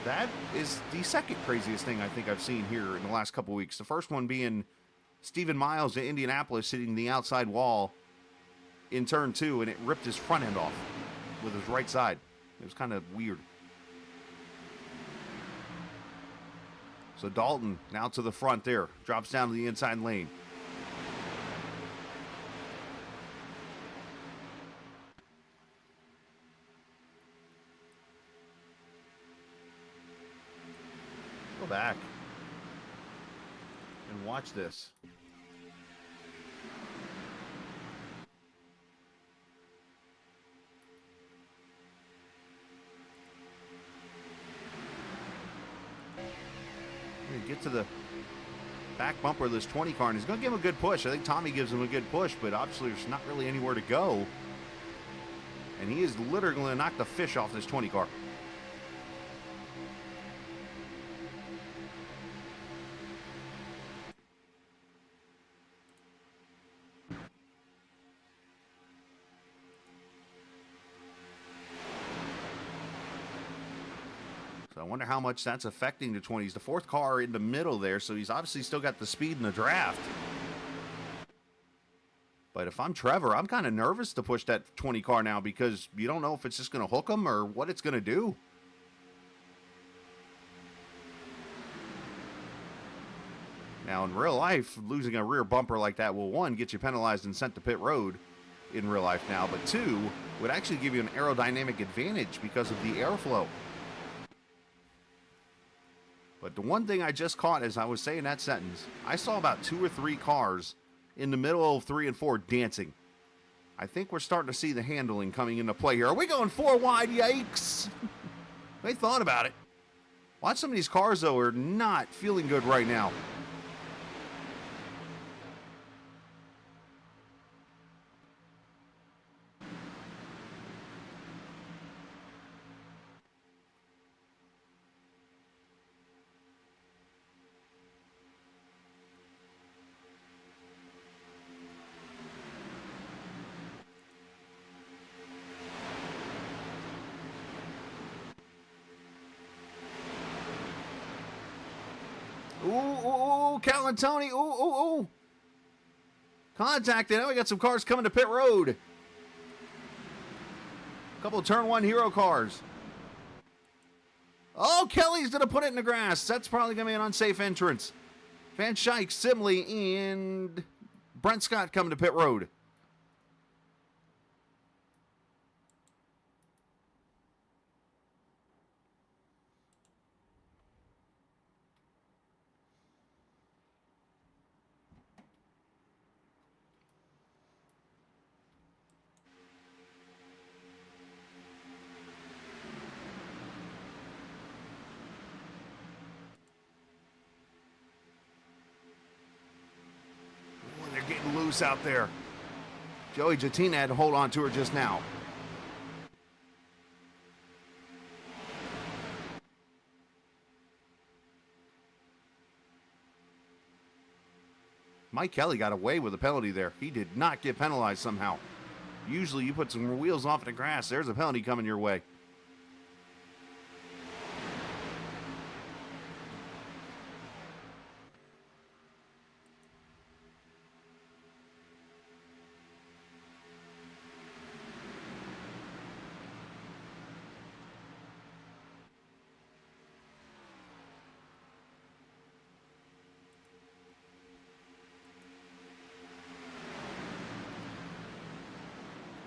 [SPEAKER 7] That is the second craziest thing I think I've seen here in the last couple weeks. The first one being Stephen Miles in Indianapolis hitting the outside wall in turn 2, and it ripped his front end off with his right side. It was kind of weird. So Dalton now to the front there. Drops down to the inside lane. Go back and watch this. Get to the back bumper of this 20 car, and he's going to give him a good push. I think Tommy gives him a good push, but obviously there's not really anywhere to go. And he is literally going to knock the fish off this 20 car. I wonder how much that's affecting the 20s. The 4th car in the middle there, so he's obviously still got the speed in the draft. But if I'm Trevor, I'm kind of nervous to push that 20 car now because you don't know if it's just going to hook him or what it's going to do. Now, in real life, losing a rear bumper like that will, 1, get you penalized and sent to pit road in real life now, but 2, would actually give you an aerodynamic advantage because of the airflow. But the one thing I just caught as I was saying that sentence, I saw about 2 or 3 cars in the middle of 3 and 4 dancing. I think we're starting to see the handling coming into play here. Are we going 4 wide? Yikes. They thought about it. Watch some of these cars, though, are not feeling good right now. Ooh, Calantoni. Ooh. Contacted. Now we got some cars coming to pit road. Couple of turn one hero cars. Oh, Kelley's going to put it in the grass. That's probably going to be an unsafe entrance. Van Schaik, Simley, and Brent Scott coming to pit road. Loose out there. Joey Jatina had to hold on to her just now. Mike Kelley got away with a penalty there. He did not get penalized somehow. Usually you put some wheels off the grass, there's a penalty coming your way.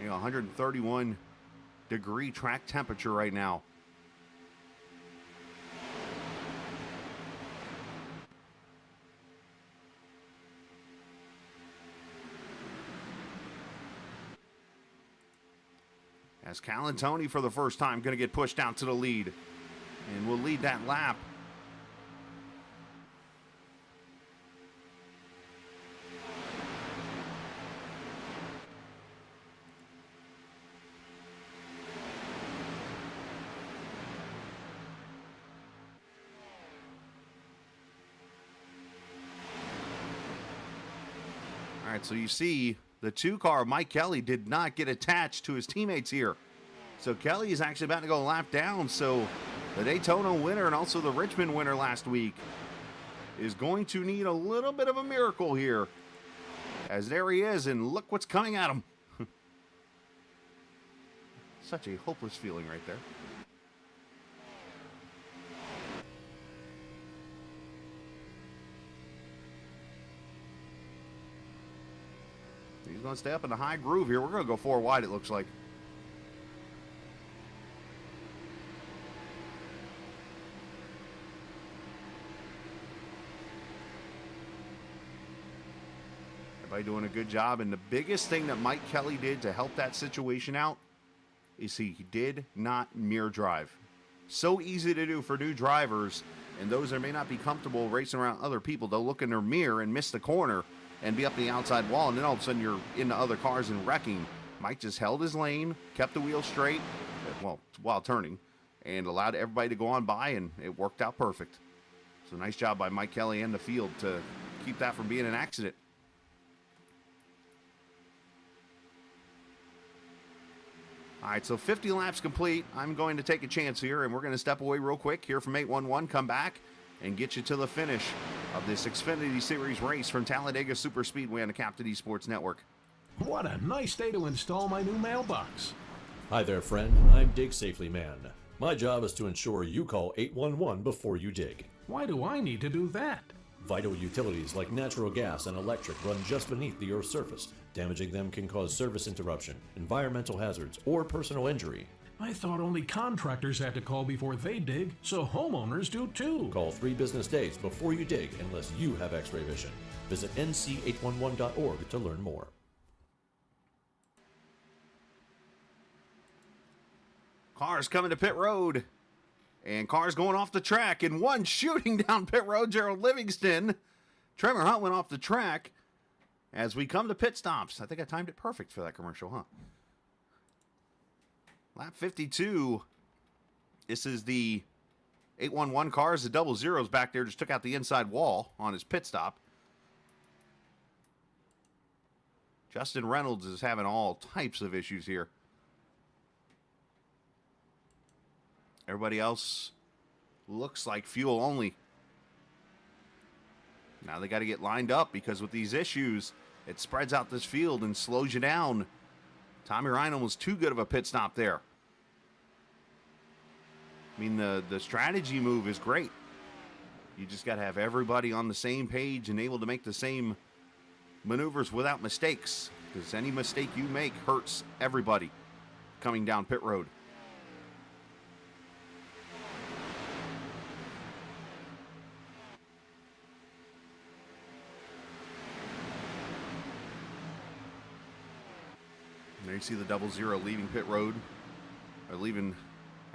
[SPEAKER 7] You know, 131 degree track temperature right now. As Callan Tony for the first time going to get pushed out to the lead and will lead that lap. All right, so you see the two car, Mike Kelley, did not get attached to his teammates here. So Kelley is actually about to go a lap down. So the Daytona winner and also the Richmond winner last week is going to need a little bit of a miracle here. As there he is, and look what's coming at him. Such a hopeless feeling right there. He's going to stay up in the high groove here. We're going to go 4 wide, it looks like. Everybody doing a good job. And the biggest thing that Mike Kelley did to help that situation out is he did not mirror drive. So easy to do for new drivers and those that may not be comfortable racing around other people. They'll look in their mirror and miss the corner and be up the outside wall, and then all of a sudden you're into other cars and wrecking. Mike just held his lane, kept the wheel straight, well, while turning, and allowed everybody to go on by, and it worked out perfect. So nice job by Mike Kelley and the field to keep that from being an accident. All right, so 50 laps complete. I'm going to take a chance here, and we're going to step away real quick here from 811, come back, and get you to the finish of this Xfinity Series race from Talladega Superspeedway on the Captain Esports Network.
[SPEAKER 11] What a nice day to install my new mailbox.
[SPEAKER 12] Hi there, friend. I'm Dig Safely Man. My job is to ensure you call 811 before you dig.
[SPEAKER 11] Why do I need to do that?
[SPEAKER 12] Vital utilities like natural gas and electric run just beneath the Earth's surface. Damaging them can cause service interruption, environmental hazards, or personal injury.
[SPEAKER 11] I thought only contractors had to call before they dig, so homeowners do too.
[SPEAKER 12] Call 3 business days before you dig unless you have x-ray vision. Visit nc811.org to learn more.
[SPEAKER 7] Cars coming to pit road. And cars going off the track. And one shooting down pit road, Gerald Livingston. Trevor Hunt went off the track. As we come to pit stops. I think I timed it perfect for that commercial, huh? Lap 52. This is the 811 cars. The double zeros back there just took out the inside wall on his pit stop. Justin Reynolds is having all types of issues here. Everybody else looks like fuel only. Now they got to get lined up because with these issues, it spreads out this field and slows you down. Tommy Ryan was too good of a pit stop there. I mean, the strategy move is great. You just got to have everybody on the same page and able to make the same maneuvers without mistakes, because any mistake you make hurts everybody coming down pit road. And there you see the 00 leaving pit road, or leaving,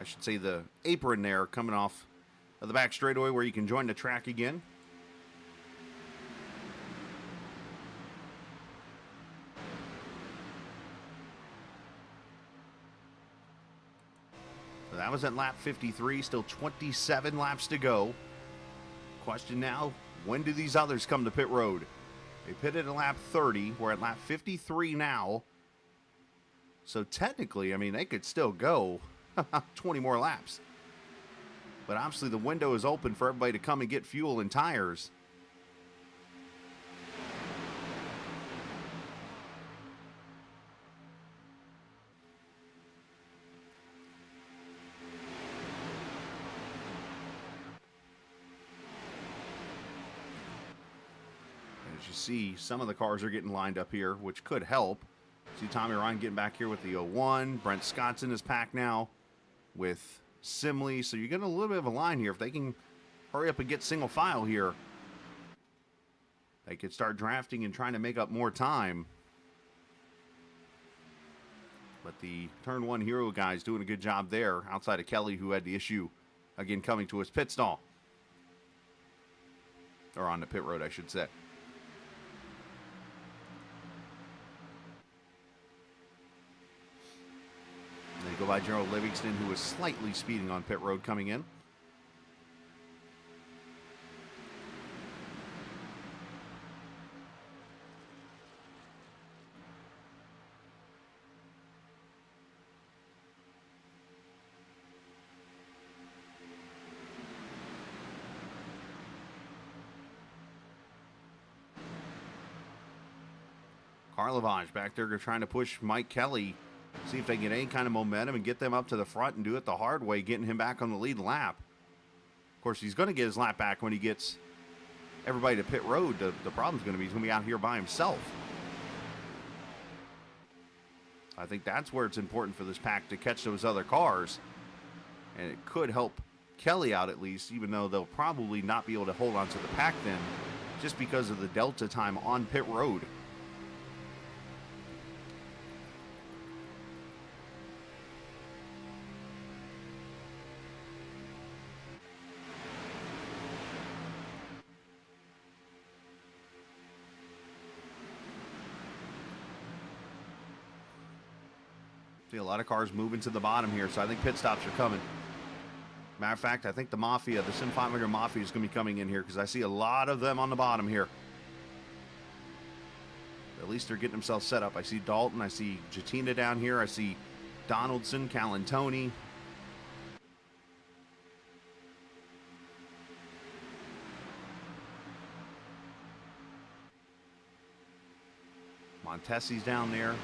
[SPEAKER 7] I should say, the apron there, coming off of the back straightaway where you can join the track again. So that was at lap 53, still 27 laps to go. Question now, when do these others come to pit road? They pitted at lap 30, we're at lap 53 now. So technically, I mean, they could still go 20 more laps. But obviously the window is open for everybody to come and get fuel and tires. As you see, some of the cars are getting lined up here, which could help. See Tommy Ryan getting back here with the 01. Brent Scott's in his pack now with Simley. So you're getting a little bit of a line here. If they can hurry up and get single file here, they could start drafting and trying to make up more time. But the Turn 1 Hero guys doing a good job there outside of Kelley, who had the issue, again, coming to his pit stall. Or on the pit road, I should say. They go by Gerald Livingston, who was slightly speeding on pit road coming in. Karlovage back there trying to push Mike Kelley. See if they can get any kind of momentum and get them up to the front and do it the hard way, getting him back on the lead lap. Of course, he's going to get his lap back when he gets everybody to pit road. The problem's going to be he's going to be out here by himself. I think that's where it's important for this pack to catch those other cars. And it could help Kelley out at least, even though they'll probably not be able to hold on to the pack then, just because of the delta time on pit road. See a lot of cars moving to the bottom here, so I think pit stops are coming. Matter of fact, I think the Mafia, the Sim500 Mafia is going to be coming in here because I see a lot of them on the bottom here. At least they're getting themselves set up. I see Dalton, I see Jatina down here, I see Donaldson, Calantoni. Montesi's down there.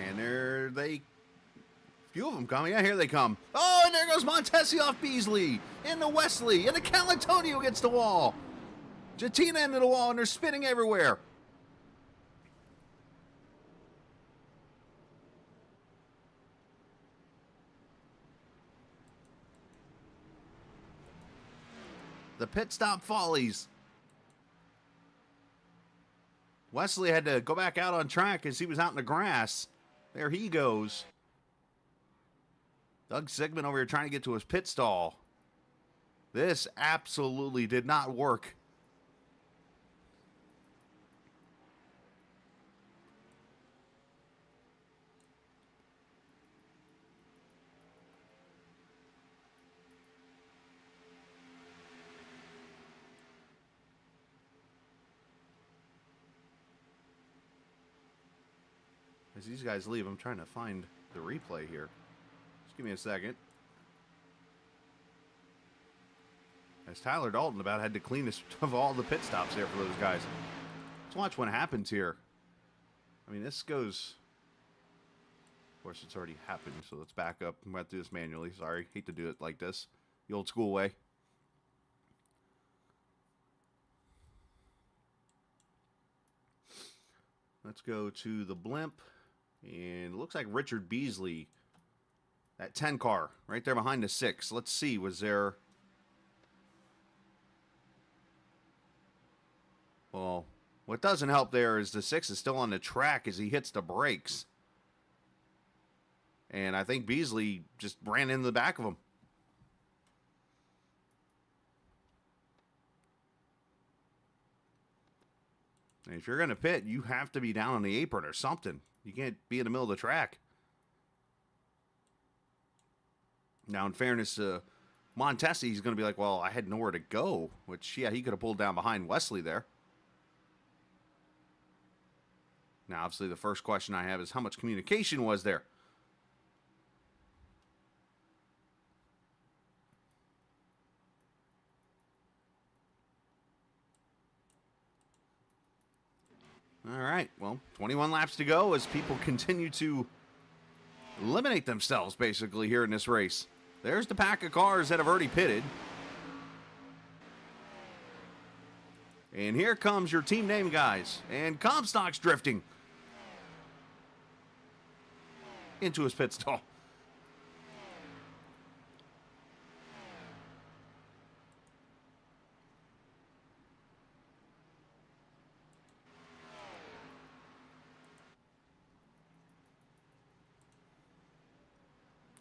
[SPEAKER 7] And there they, few of them coming. Yeah, here they come. Oh, and there goes Montesi off Beasley. Into Wesley. Into Calantonio gets the wall. Jatina into the wall, and they're spinning everywhere. The pit stop follies. Wesley had to go back out on track as he was out in the grass. There he goes. Doug Sigmund over here trying to get to his pit stall. This absolutely did not work. As these guys leave, I'm trying to find the replay here. Just give me a second. As Tyler Dalton about had the cleanest of all the pit stops there for those guys. Let's watch what happens here. I mean, this goes... Of course, it's already happened, so let's back up. I'm going to do this manually. Sorry, hate to do it like this. The old school way. Let's go to the blimp. And it looks like Richard Beasley, that 10 car, right there behind the 6. Let's see, was there... Well, what doesn't help there is the 6 is still on the track as he hits the brakes. And I think Beasley just ran into the back of him. And if you're going to pit, you have to be down on the apron or something. You can't be in the middle of the track. Now, in fairness to Montesi, he's going to be like, well, I had nowhere to go. Which, yeah, he could have pulled down behind Wesley there. Now, obviously, the first question I have is how much communication was there? All right, well, 21 laps to go as people continue to eliminate themselves, basically, here in this race. There's the pack of cars that have already pitted. And here comes your team name guys. And Comstock's drifting into his pit stall.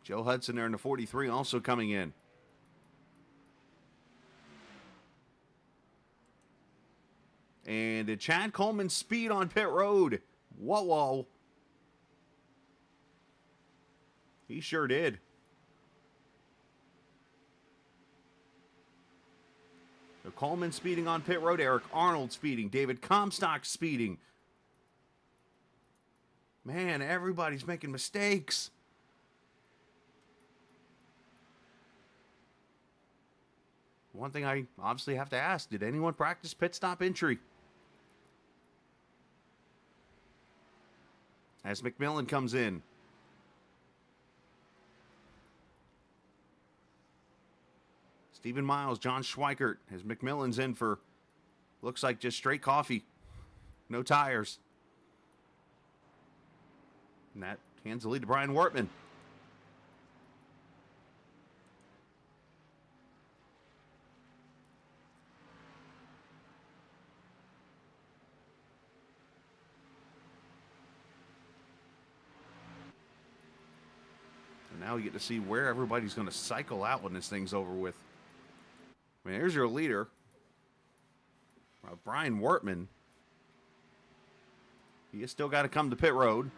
[SPEAKER 7] Joe Hudson there in the 43 also coming in. And did Chad Coleman speed on pit road? Whoa. He sure did. So Coleman speeding on pit road. Eric Arnold speeding. David Comstock speeding. Man, everybody's making mistakes. One thing I obviously have to ask, did anyone practice pit stop entry? As McMillan comes in. Stephen Miles, John Schweikert, as McMillan's in for, looks like just straight coffee. No tires. And that hands the lead to Brian Wortman. Now we get to see where everybody's going to cycle out when this thing's over with. I mean, here's your leader, Brian Wortman. He has still got to come to pit road.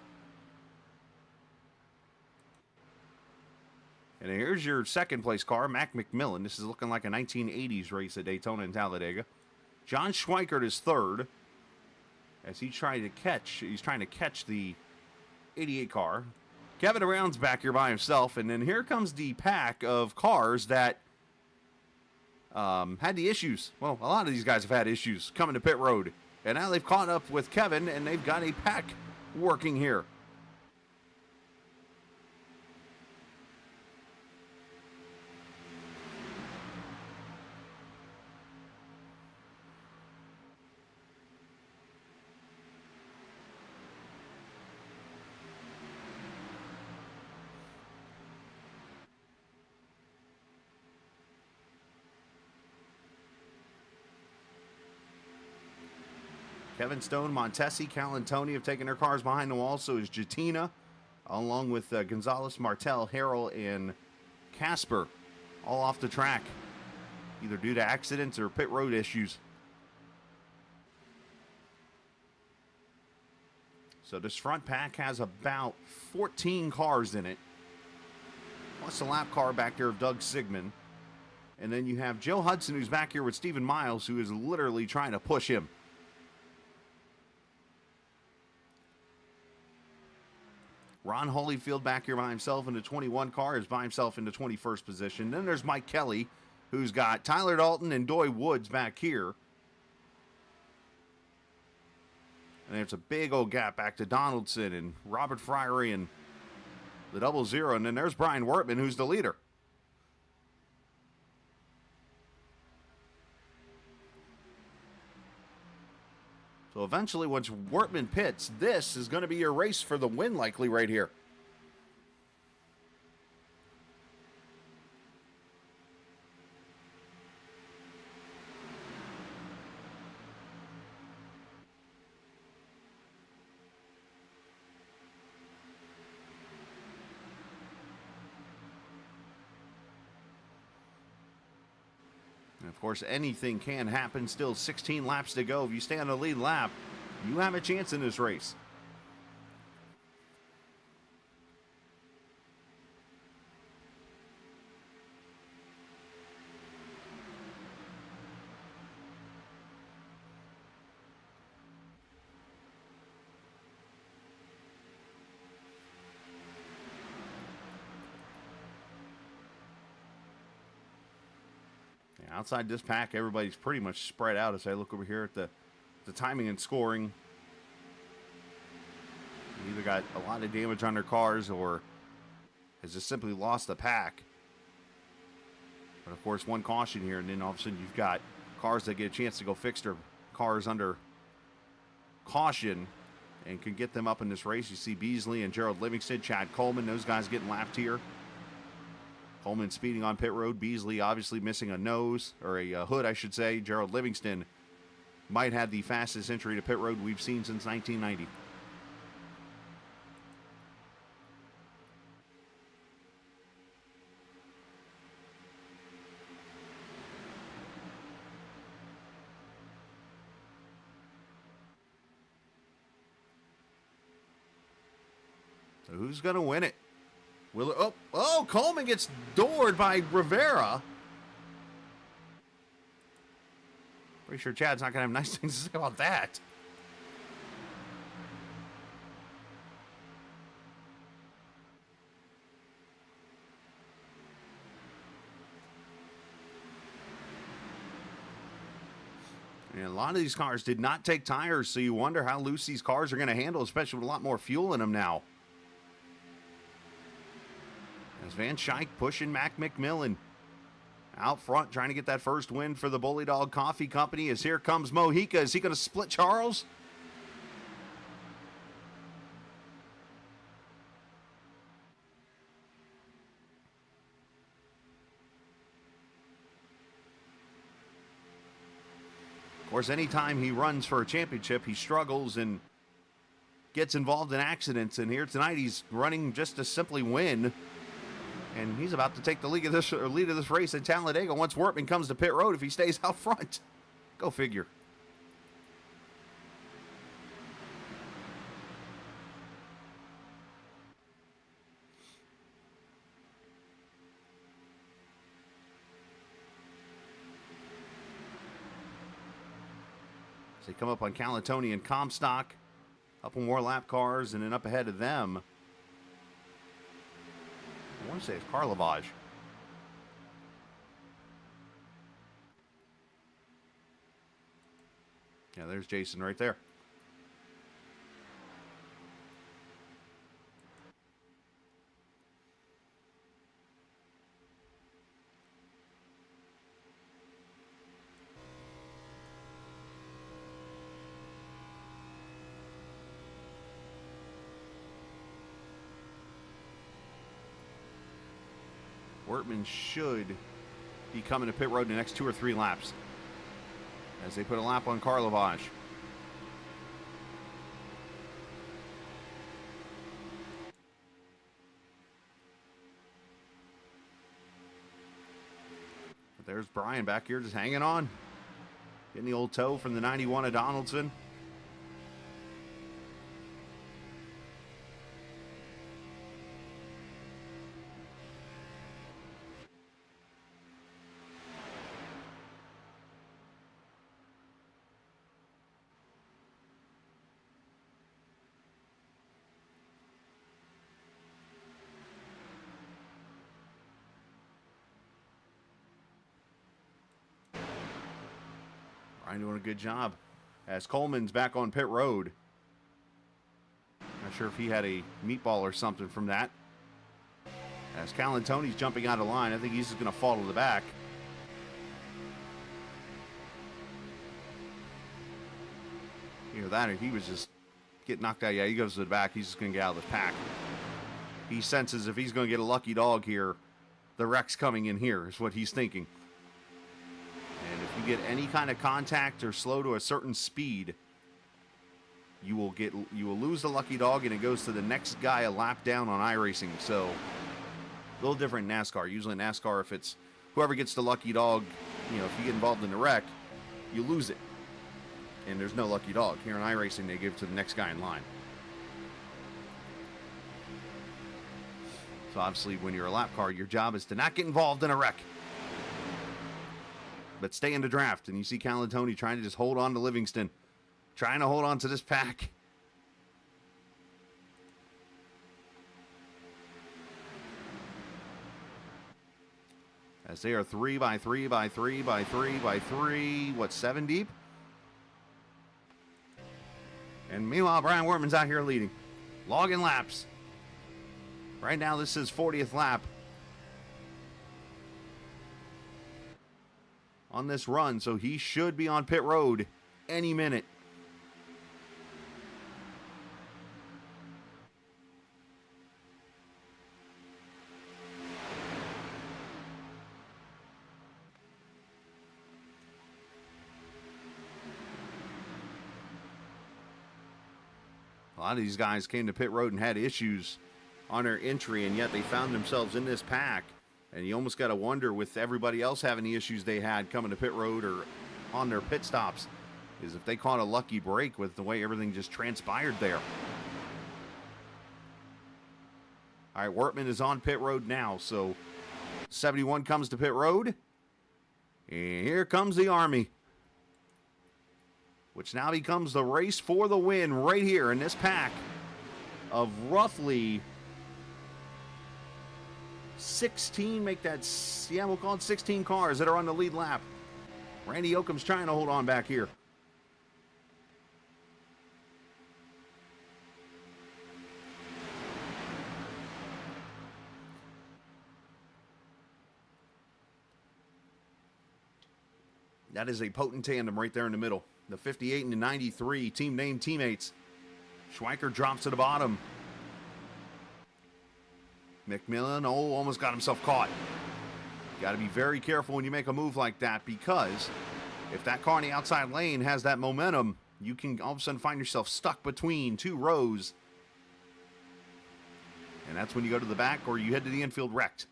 [SPEAKER 7] And here's your second place car, Mac McMillan. This is looking like a 1980s race at Daytona and Talladega. John Schweikert is third as he's trying to catch the 88 car. Kevin Brown's back here by himself, and then here comes the pack of cars that had the issues. Well, a lot of these guys have had issues coming to pit road, and now they've caught up with Kevin, and they've got a pack working here. Kevin Stone, Montesi, Calantoni have taken their cars behind the wall. So is Jatina, along with Gonzalez, Martel, Harrell, and Casper, all off the track, either due to accidents or pit road issues. So this front pack has about 14 cars in it, plus a lap car back there of Doug Sigmund. And then you have Joe Hudson, who's back here with Stephen Miles, who is literally trying to push him. Ron Holyfield back here by himself in the 21 car is by himself in the 21st position. Then there's Mike Kelley, who's got Tyler Dalton and Doy Woods back here. And there's a big old gap back to Donaldson and Robert Fryery and the 00. And then there's Brian Wortman, who's the leader. So eventually, once Wortman pits, this is going to be your race for the win, likely right here. And of course, anything can happen. Still 16 laps to go. If you stay on the lead lap, you have a chance in this race. Outside this pack, everybody's pretty much spread out as I look over here at the timing and scoring. They either got a lot of damage on their cars or has just simply lost the pack. But of course, one caution here, and then all of a sudden you've got cars that get a chance to go fix their cars under caution and can get them up in this race. You see Beasley and Gerald Livingston, Chad Coleman, those guys getting lapped here. Coleman speeding on pit road. Beasley obviously missing a nose, or a hood, I should say. Gerald Livingston might have the fastest entry to pit road we've seen since 1990. So who's going to win it? Will it, Coleman gets doored by Rivera. Pretty sure Chad's not going to have nice things to say about that. And a lot of these cars did not take tires, so you wonder how loose these cars are going to handle, especially with a lot more fuel in them now. As Van Schaik pushing Mac McMillan out front, trying to get that first win for the Bully Dog Coffee Company. As here comes Mojica. Is he going to split Charles? Of course, anytime he runs for a championship, he struggles and gets involved in accidents. And here tonight, he's running just to simply win. And he's about to take the lead of this race at Talladega once Wortman comes to pit road if he stays out front. Go figure. So they come up on Calatoni and Comstock, up on more lap cars, and then up ahead of them, I want to say it's Karlovage. Yeah, there's Jason right there. Wortman should be coming to pit road in the next 2 or 3 laps as they put a lap on Karlovage. But there's Brian back here just hanging on. Getting the old toe from the 91 of Donaldson. Brian doing a good job as Coleman's back on pit road. Not sure if he had a meatball or something from that. As Tony's jumping out of line, I think he's just going to fall to the back. Either that or he was just getting knocked out. Yeah, he goes to the back. He's just going to get out of the pack. He senses if he's going to get a lucky dog here, the wreck's coming in here, is what he's thinking. And if you get any kind of contact or slow to a certain speed, you will lose the lucky dog, and it goes to the next guy a lap down on iRacing. So a little different in NASCAR. Usually in NASCAR, if it's whoever gets the lucky dog, you know, if you get involved in the wreck, you lose it. And there's no lucky dog. Here in iRacing, they give it to the next guy in line. So obviously, when you're a lap car, your job is to not get involved in a wreck, but stay in the draft. And you see Tony trying to just hold on to Livingston, trying to hold on to this pack. As they are 3 by 3 by 3 by 3 by 3, what, 7 deep? And meanwhile, Brian Wortman's out here leading, logging laps. Right now, this is 40th lap on this run, so he should be on pit road any minute. A lot of these guys came to pit road and had issues on their entry, and yet they found themselves in this pack. And you almost got to wonder, with everybody else having the issues they had coming to pit road or on their pit stops, is if they caught a lucky break with the way everything just transpired there. All right, Wortman is on pit road now, so 71 comes to pit road. And here comes the Army, which now becomes the race for the win right here in this pack of roughly 16, make that, yeah, we'll call it 16 cars that are on the lead lap. Randy Oakham's trying to hold on back here. That is a potent tandem right there in the middle. The 58 and the 93 team name teammates. Schweiker drops to the bottom. McMillan, almost got himself caught. Got to be very careful when you make a move like that, because if that car in the outside lane has that momentum, you can all of a sudden find yourself stuck between two rows. And that's when you go to the back or you head to the infield wrecked.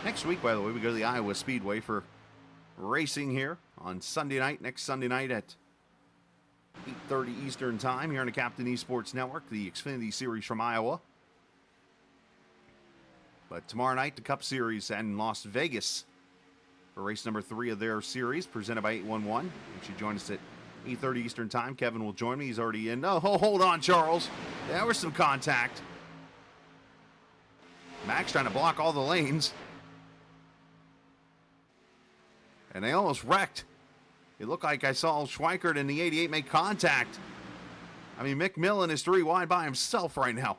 [SPEAKER 7] Next week, by the way, we go to the Iowa Speedway for racing here on Sunday night, next Sunday night at 8:30 Eastern Time here on the Captain Esports Network, the Xfinity Series from Iowa. But tomorrow night, the Cup Series in Las Vegas for race number 3 of their series, presented by 811. You should join us at 8:30 Eastern Time. Kevin will join me. He's already in. Oh, hold on, Charles. There was some contact. Max trying to block all the lanes. And they almost wrecked. It looked like I saw Schweikert in the 88 make contact. I mean, McMillan is 3 wide by himself right now.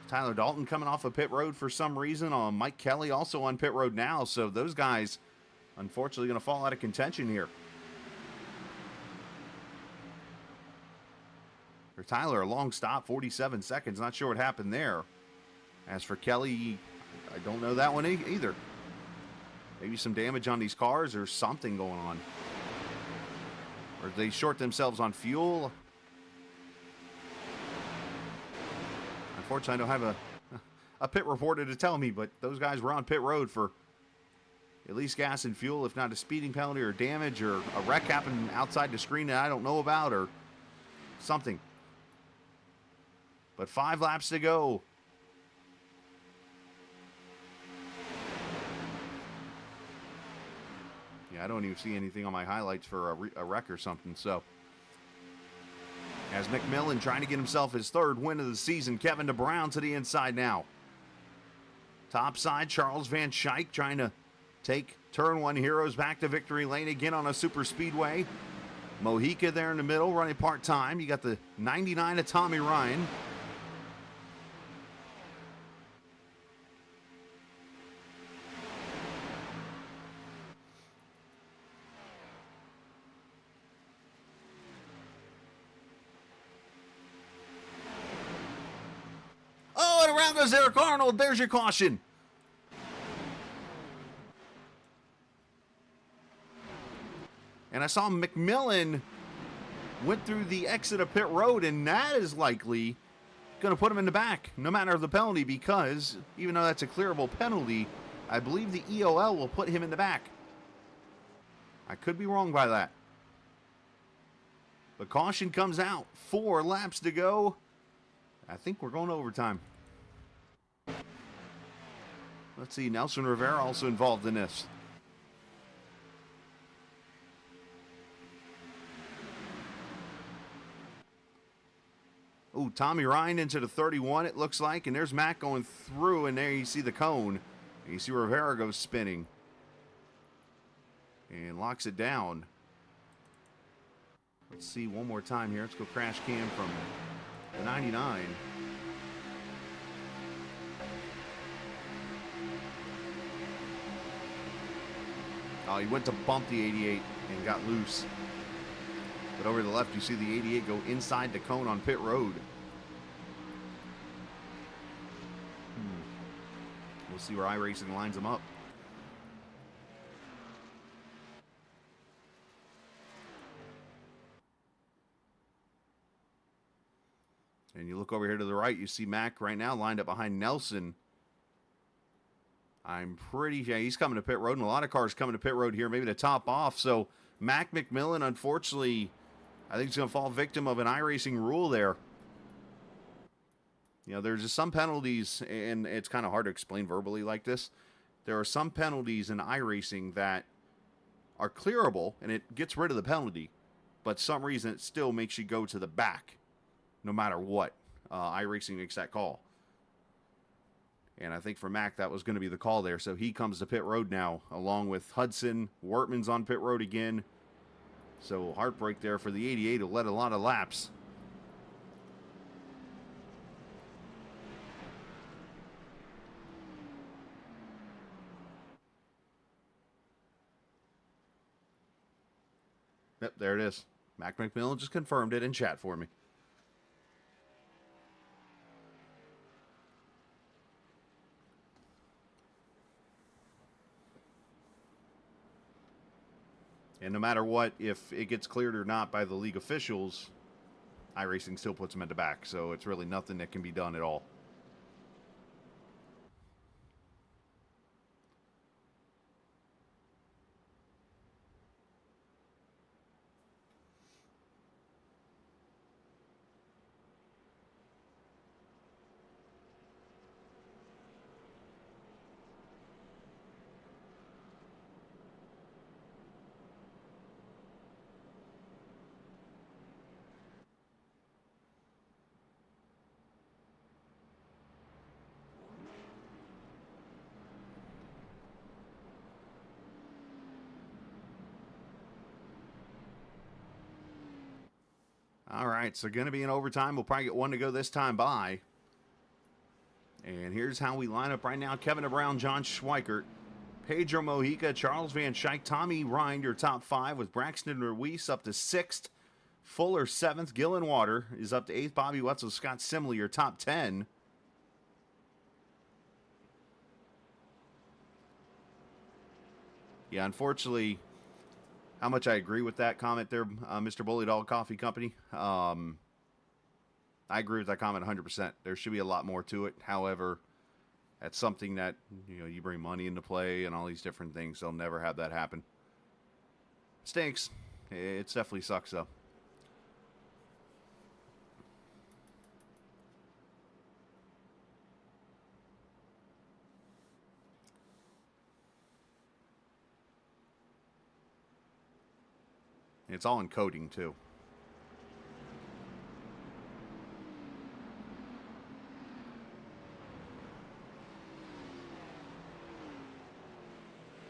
[SPEAKER 7] Tyler Dalton coming off of pit road for some reason. Mike Kelley also on pit road now. So those guys, unfortunately, going to fall out of contention here. For Tyler, a long stop, 47 seconds. Not sure what happened there. As for Kelley, I don't know that one either. Maybe some damage on these cars or something going on. Or they short themselves on fuel. Unfortunately, I don't have a pit reporter to tell me, but those guys were on pit road for at least gas and fuel, if not a speeding penalty or damage or a wreck happened outside the screen that I don't know about or something. But 5 laps to go. Yeah, I don't even see anything on my highlights for a wreck or something. So, as McMillan trying to get himself his third win of the season, Kevin DeBrown to the inside now. Top side, Charles Van Schaik trying to take Turn 1 Heroes back to victory lane again on a super speedway. Mojica there in the middle, running part-time. You got the 99 of Tommy Ryan. Oh, and around goes Eric Arnold. There's your caution. And I saw McMillan went through the exit of pit road, and that is likely going to put him in the back, no matter the penalty, because even though that's a clearable penalty, I believe the EOL will put him in the back. I could be wrong by that. The caution comes out. 4 laps to go. I think we're going to overtime. Let's see, Nelson Rivera also involved in this. Oh, Tommy Ryan into the 31, it looks like. And there's Matt going through, and there you see the cone. And you see Rivera goes spinning. And locks it down. Let's see one more time here. Let's go crash cam from the 99. Oh, he went to bump the 88 and got loose. But over to the left, you see the 88 go inside the cone on pit road. We'll see where iRacing lines him up. And you look over here to the right, you see Mac right now lined up behind Nelson. I'm pretty, yeah, he's coming to pit road, and a lot of cars coming to pit road here, maybe to top off. So Mac McMillan, unfortunately, I think he's going to fall victim of an iRacing rule there. You know, there's just some penalties, and it's kind of hard to explain verbally like this. There are some penalties in iRacing that are clearable, and it gets rid of the penalty. But some reason it still makes you go to the back, no matter what. iRacing makes that call. And I think for Mac, that was going to be the call there. So he comes to pit road now, along with Hudson. Wortman's on pit road again. So heartbreak there for the 88 who led a lot of laps. Yep, there it is. Mac McMillan just confirmed it in chat for me. And no matter what, if it gets cleared or not by the league officials, iRacing still puts them at the back. So it's really nothing that can be done at all. All right, so going to be in overtime. We'll probably get one to go this time by. And here's how we line up right now. Kevin DeBrown, John Schweikert, Pedro Mojica, Charles Van Schaik, Tommy Ryan, your top 5, with Braxton DeWeese up to 6th. Fuller 7th. Gillen Water is up to 8th. Bobby Wetzel, Scott Simley, your top 10. Yeah, unfortunately, how much I agree with that comment there, Mr. Bully Dog Coffee Company. I agree with that comment 100%. There should be a lot more to it. However, that's something that, you know, you bring money into play and all these different things. They'll never have that happen. Stinks. It definitely sucks, though. It's all in coding, too.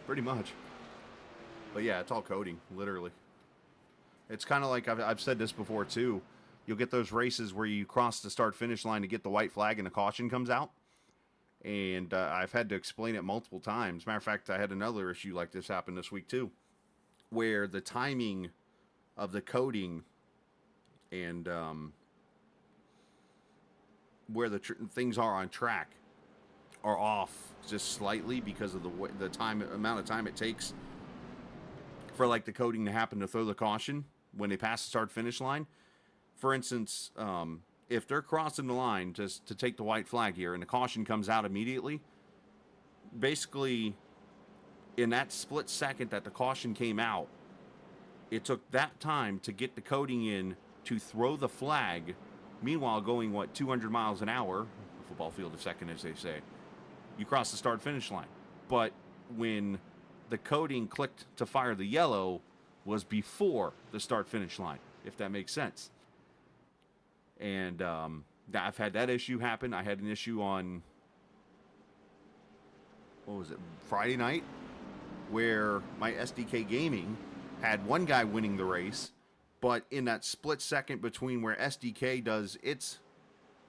[SPEAKER 7] Pretty much. But yeah, it's all coding, literally. It's kind of like, I've said this before, too. You'll get those races where you cross the start-finish line to get the white flag and the caution comes out. And I've had to explain it multiple times. Matter of fact, I had another issue like this happen this week, too, where the timing of the coding and where the things are on track are off just slightly because of the amount of time it takes for like the coding to happen to throw the caution when they pass the start-finish line. For instance, if they're crossing the line just to take the white flag here and the caution comes out immediately, basically in that split second that the caution came out, it took that time to get the coding in to throw the flag, meanwhile going, 200 miles an hour, a football field a second, as they say. You cross the start-finish line. But when the coding clicked to fire the yellow was before the start-finish line, if that makes sense. And I've had that issue happen. I had an issue on, Friday night, where my SDK Gaming had one guy winning the race, but in that split second between where SDK does its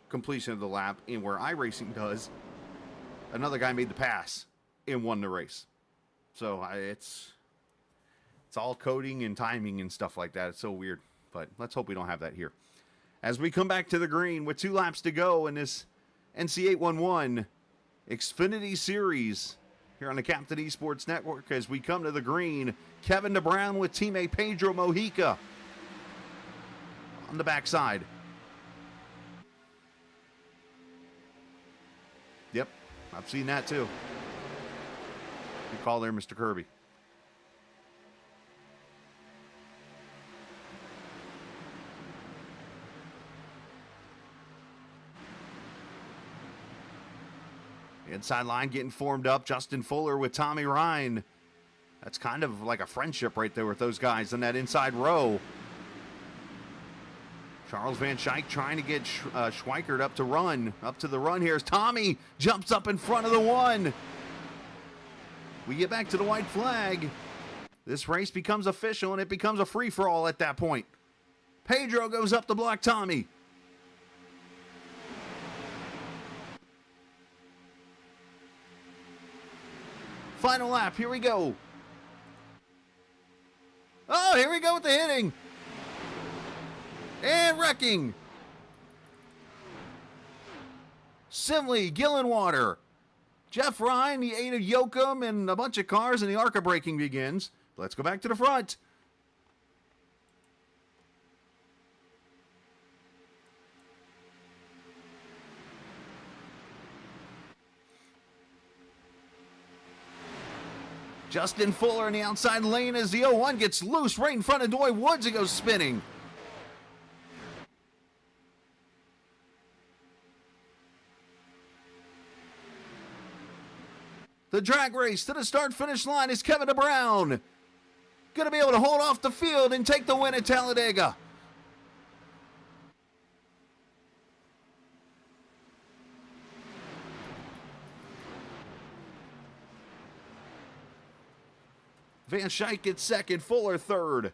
[SPEAKER 7] completion of the lap and where iRacing does, another guy made the pass and won the race. So it's all coding and timing and stuff like that. It's so weird, but let's hope we don't have that here. As we come back to the green with 2 laps to go in this NC811 Xfinity Series here on the Captain Esports Network, as we come to the green, Kevin DeBrown with teammate Pedro Mojica on the backside. Yep, I've seen that too. Good call there, Mr. Kirby. Inside line getting formed up. Justin Fuller with Tommy Ryan. That's kind of like a friendship right there with those guys in that inside row. Charles Van Schaik trying to get Schweikert up to the run here as Tommy jumps up in front of the one. We get back to the white flag. This race becomes official and it becomes a free-for-all at that point. Pedro goes up to block Tommy. Final lap, here we go. Oh, here we go with the hitting. And wrecking. Simley, Gillenwater, Jeff Ryan, the 8 of Yoakum, and a bunch of cars, and the ARCA braking begins. Let's go back to the front. Justin Fuller in the outside lane as the 01 gets loose right in front of Doy Woods and goes spinning. The drag race to the start-finish line is Kevin DeBrown. Going to be able to hold off the field and take the win at Talladega. Van Schaik gets second, Fuller third.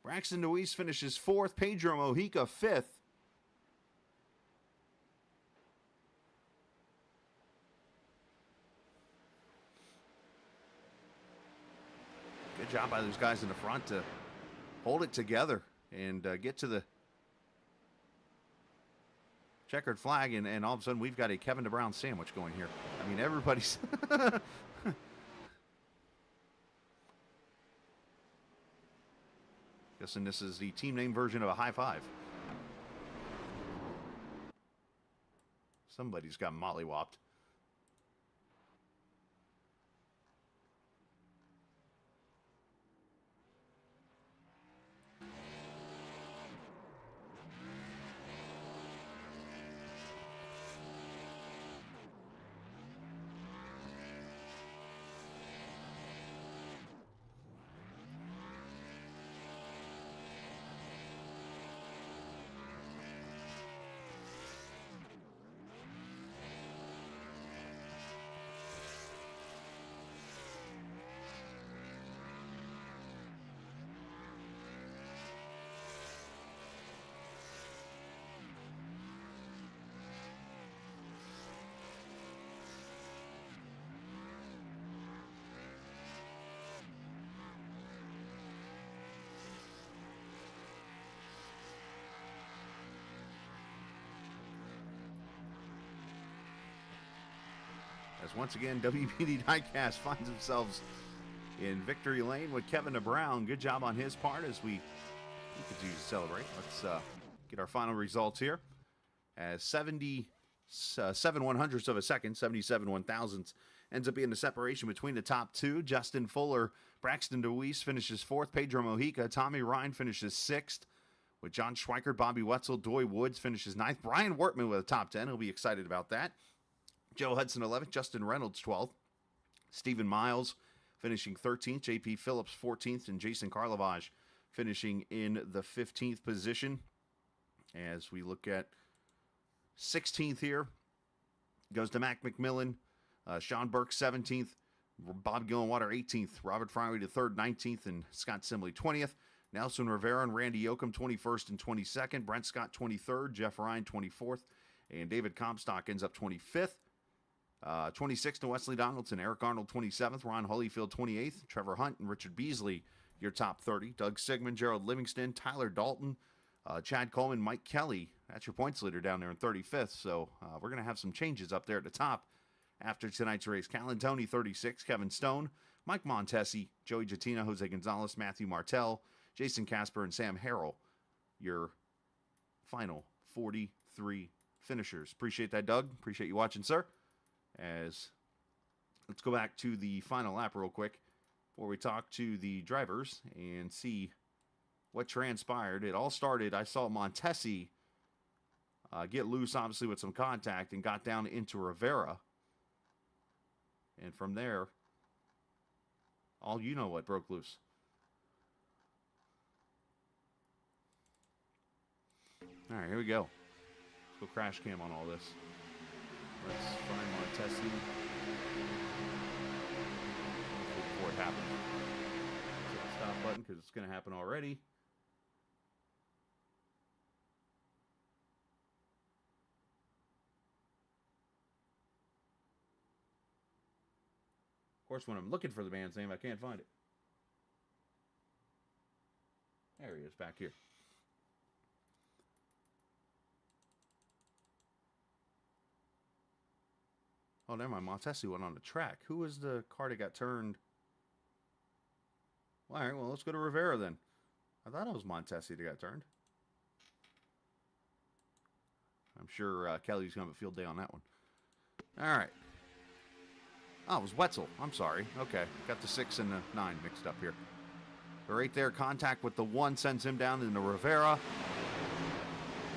[SPEAKER 7] Braxton DeWeese finishes fourth, Pedro Mojica fifth. Good job by those guys in the front to hold it together and get to the checkered flag, and all of a sudden we've got a Kevin DeBrown sandwich going here. I mean, everybody's guessing this is the team name version of a high five. Somebody's got mollywopped. As once again, WPD Diecast finds themselves in victory lane with Kevin DeBrown. Good job on his part as we continue to celebrate. Let's get our final results here. As 77 100ths of a second, 77 1,000ths, ends up being the separation between the top two. Justin Fuller, Braxton DeWeese finishes fourth. Pedro Mojica, Tommy Ryan finishes sixth. With John Schweikert, Bobby Wetzel, Doy Woods finishes ninth. Brian Wortman with a top 10. He'll be excited about that. Joe Hudson 11th. Justin Reynolds 12th. Stephen Miles finishing 13th. JP Phillips 14th. And Jason Karlavage finishing in the 15th position. As we look at 16th here, goes to Mac McMillan. Sean Burke 17th. Bob Gillenwater 18th. Robert Fryerly to 3rd, 19th. And Scott Simley 20th. Nelson Rivera and Randy Yoakum 21st and 22nd. Brent Scott 23rd. Jeff Ryan 24th. And David Comstock ends up 25th. 26th to Wesley Donaldson. Eric Arnold 27th. Ron Holyfield 28th. Trevor Hunt and Richard Beasley, your top 30. Doug Sigmund, Gerald Livingston, Tyler Dalton, Chad Coleman, Mike Kelley. That's your points leader down there in 35th. So we're going to have some changes up there at the top after tonight's race. Callan Tony 36. Kevin Stone, Mike Montesi, Joey Jattina, Jose Gonzalez, Matthew Martell, Jason Casper, and Sam Harrell, your final 43 finishers. Appreciate that, Doug. Appreciate you watching, sir. As let's go back to the final lap real quick before we talk to the drivers and see what transpired. It all started, I saw Montesi get loose, obviously, with some contact and got down into Rivera. And from there, all you know what broke loose. All right, here we go. Let's go crash cam on all this. Let's find Montesi before it happens. Hit the stop button because it's going to happen already. Of course, when I'm looking for the man's name, I can't find it. There he is, back here. Oh, never mind. Montesi went on the track. Who was the car that got turned? All right, well, let's go to Rivera then. I thought it was Montesi that got turned. I'm sure Kelley's going to have a field day on that one. All right. Oh, it was Wetzel. I'm sorry. Okay, got the 6 and the 9 mixed up here. But right there, contact with the 1 sends him down into Rivera.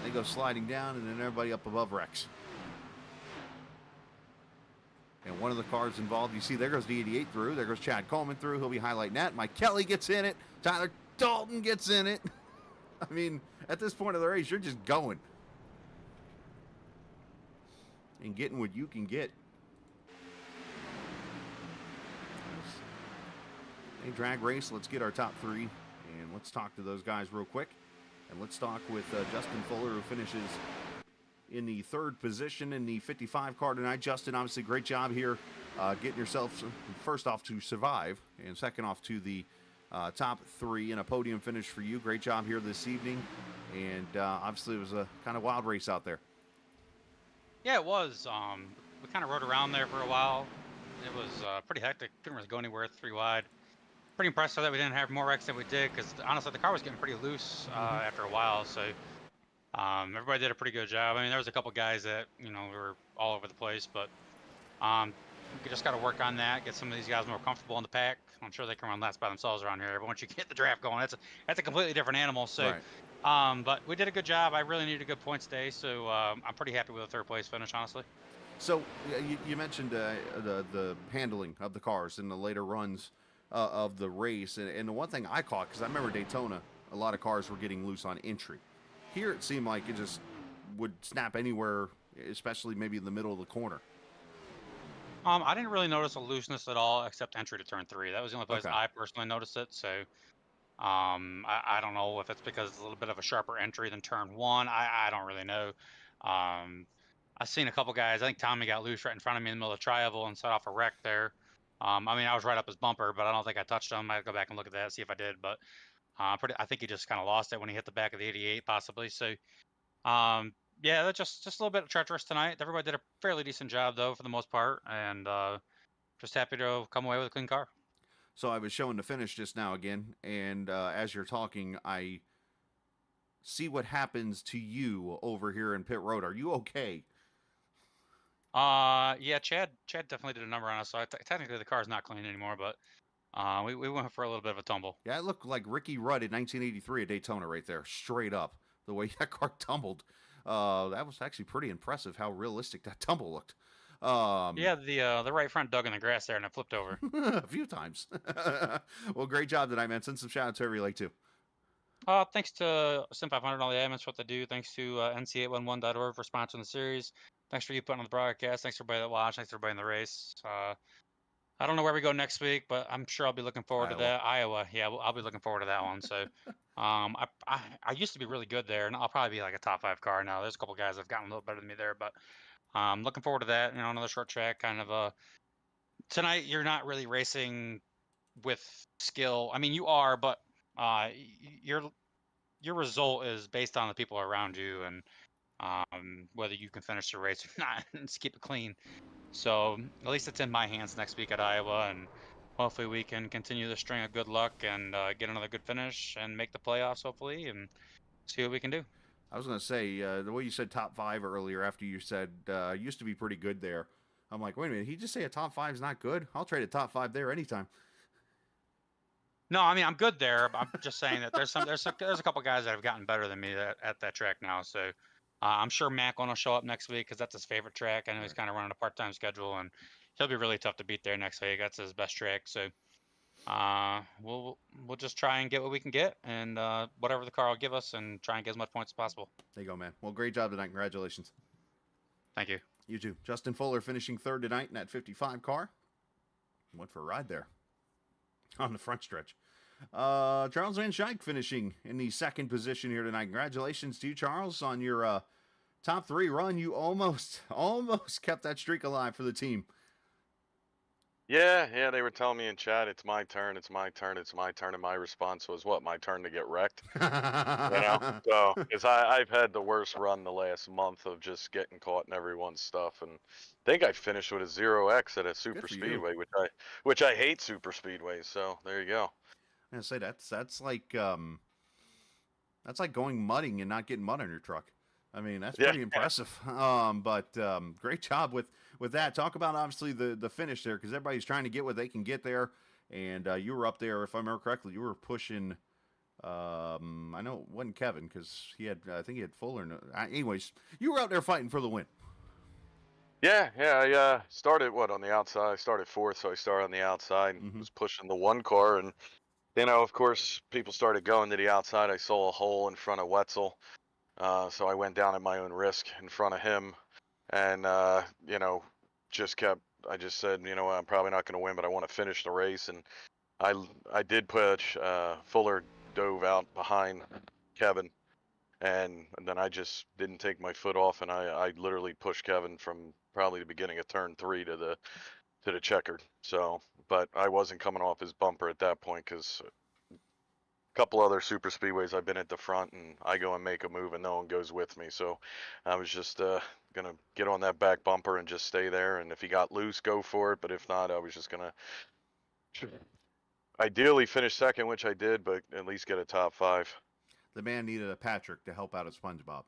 [SPEAKER 7] They go sliding down, and then everybody up above wrecks. And one of the cars involved, you see, there goes the 88 through. There goes Chad Coleman through. He'll be highlighting that. Mike Kelley gets in it. Tyler Dalton gets in it. I mean, at this point of the race, you're just going. And getting what you can get. A drag race. Let's get our top 3. And let's talk to those guys real quick. And let's talk with Justin Fuller, who finishes in the 3rd position in the 55 car tonight. Justin, obviously, great job here getting yourself, first off, to survive, and second off to the top 3 in a podium finish for you. Great job here this evening, and obviously it was a kind of wild race out there.
[SPEAKER 13] Yeah, it was. We kind of rode around there for a while. It was pretty hectic. Couldn't really go anywhere 3 wide. Pretty impressed that we didn't have more wrecks than we did, because honestly, the car was getting pretty loose after a while, so everybody did a pretty good job. I mean, there was a couple guys that, you know, were all over the place, but we just got to work on that, get some of these guys more comfortable in the pack. I'm sure they can run laps by themselves around here, but once you get the draft going, that's a completely different animal. So, right. But we did a good job. I really needed a good points day, so I'm pretty happy with the 3rd place finish, honestly.
[SPEAKER 7] So you mentioned the handling of the cars in the later runs of the race, and the one thing I caught, because I remember Daytona, a lot of cars were getting loose on entry. Here it seemed like it just would snap anywhere, especially maybe in the middle of the corner.
[SPEAKER 13] I didn't really notice a looseness at all except entry to turn 3. That was the only place I personally noticed it. So I don't know if it's because it's a little bit of a sharper entry than turn 1. I don't really know. I've seen a couple guys. I think Tommy got loose right in front of me in the middle of the tri-oval and set off a wreck there. I mean, I was right up his bumper, but I don't think I touched him. I had to go back and look at that, see if I did. But I think he just kind of lost it when he hit the back of the 88, possibly. So, Yeah, that's just a little bit treacherous tonight. Everybody did a fairly decent job though, for the most part, and just happy to come away with a clean car.
[SPEAKER 7] So I was showing the finish just now again, and as you're talking, I see what happens to you over here in pit road. Are you okay?
[SPEAKER 13] Yeah, Chad definitely did a number on us. So technically the car's not clean anymore, but we went for a little bit of a tumble.
[SPEAKER 7] Yeah, it looked like Ricky Rudd in 1983 at Daytona right there, straight up. The way that car tumbled. That was actually pretty impressive how realistic that tumble looked.
[SPEAKER 13] Yeah, the right front dug in the grass there and it flipped over.
[SPEAKER 7] A few times. Well, great job tonight, man. Send some shout outs to every lake, too.
[SPEAKER 13] Thanks to Sim500 and all the admins for what they do. Thanks to nc811.org for sponsoring the series. Thanks for you putting on the broadcast. Thanks for everybody that watched. Thanks for everybody in the race. I don't know where we go next week, but I'm sure I'll be looking forward to that. Iowa, yeah, I'll be looking forward to that one. So, I used to be really good there, and I'll probably be like a top 5 car now. There's a couple guys that've gotten a little better than me there, but looking forward to that. You know, another short track kind of. Tonight you're not really racing with skill. I mean, you are, but your result is based on the people around you and whether you can finish the race or not and just keep it clean. So at least it's in my hands next week at Iowa, and hopefully we can continue the string of good luck and get another good finish and make the playoffs hopefully and see what we can do.
[SPEAKER 7] I was going to say, the way you said top 5 earlier after you said used to be pretty good there. I'm like, wait a minute, he just say a top 5 is not good? I'll trade a top 5 there anytime.
[SPEAKER 13] No, I mean I'm good there. But I'm just saying that there's a couple guys that have gotten better than me at that track now. So I'm sure Mac will show up next week because that's his favorite track. I know he's kind of running a part-time schedule, and he'll be really tough to beat there next week. That's his best track. So we'll just try and get what we can get, and whatever the car will give us, and try and get as much points as possible.
[SPEAKER 7] There you go, man. Well, great job tonight. Congratulations.
[SPEAKER 13] Thank you.
[SPEAKER 7] You too. Justin Fuller finishing 3rd tonight in that 55 car. Went for a ride there on the front stretch. Charles Van Schaik finishing in the 2nd position here tonight. Congratulations to you, Charles, on your top 3 run. You almost kept that streak alive for the team.
[SPEAKER 14] Yeah, they were telling me in chat, it's my turn, it's my turn, it's my turn, and my response was, what, my turn to get wrecked? You know, so, because I've had the worst run the last month of just getting caught in everyone's stuff, and I think I finished with a 0x at a super speedway, which I hate super speedways, so there you go.
[SPEAKER 7] I'm gonna say that's like going mudding and not getting mud on your truck. I mean, that's pretty impressive. But great job with that. Talk about obviously the finish there, because everybody's trying to get what they can get there, and you were up there, if I remember correctly. You were pushing. I know it wasn't Kevin because I think he had Fuller. Anyways, you were out there fighting for the win.
[SPEAKER 14] Yeah. I started on the outside. I started 4th, so I started on the outside and was pushing the 1 car, and of course, people started going to the outside. I saw a hole in front of Wetzel. So I went down at my own risk in front of him, and I just said, I'm probably not going to win, but I want to finish the race, and I did push. Fuller dove out behind Kevin, and then I just didn't take my foot off, and I literally pushed Kevin from probably the beginning of turn 3 to the checkered. So, but I wasn't coming off his bumper at that point because couple other super speedways I've been at the front, and I go and make a move and no one goes with me, so I was just gonna get on that back bumper and just stay there, and if he got loose, go for it, but if not, I was just gonna ideally finish 2nd, which I did, but at least get a top 5.
[SPEAKER 7] The man needed a Patrick to help out at SpongeBob.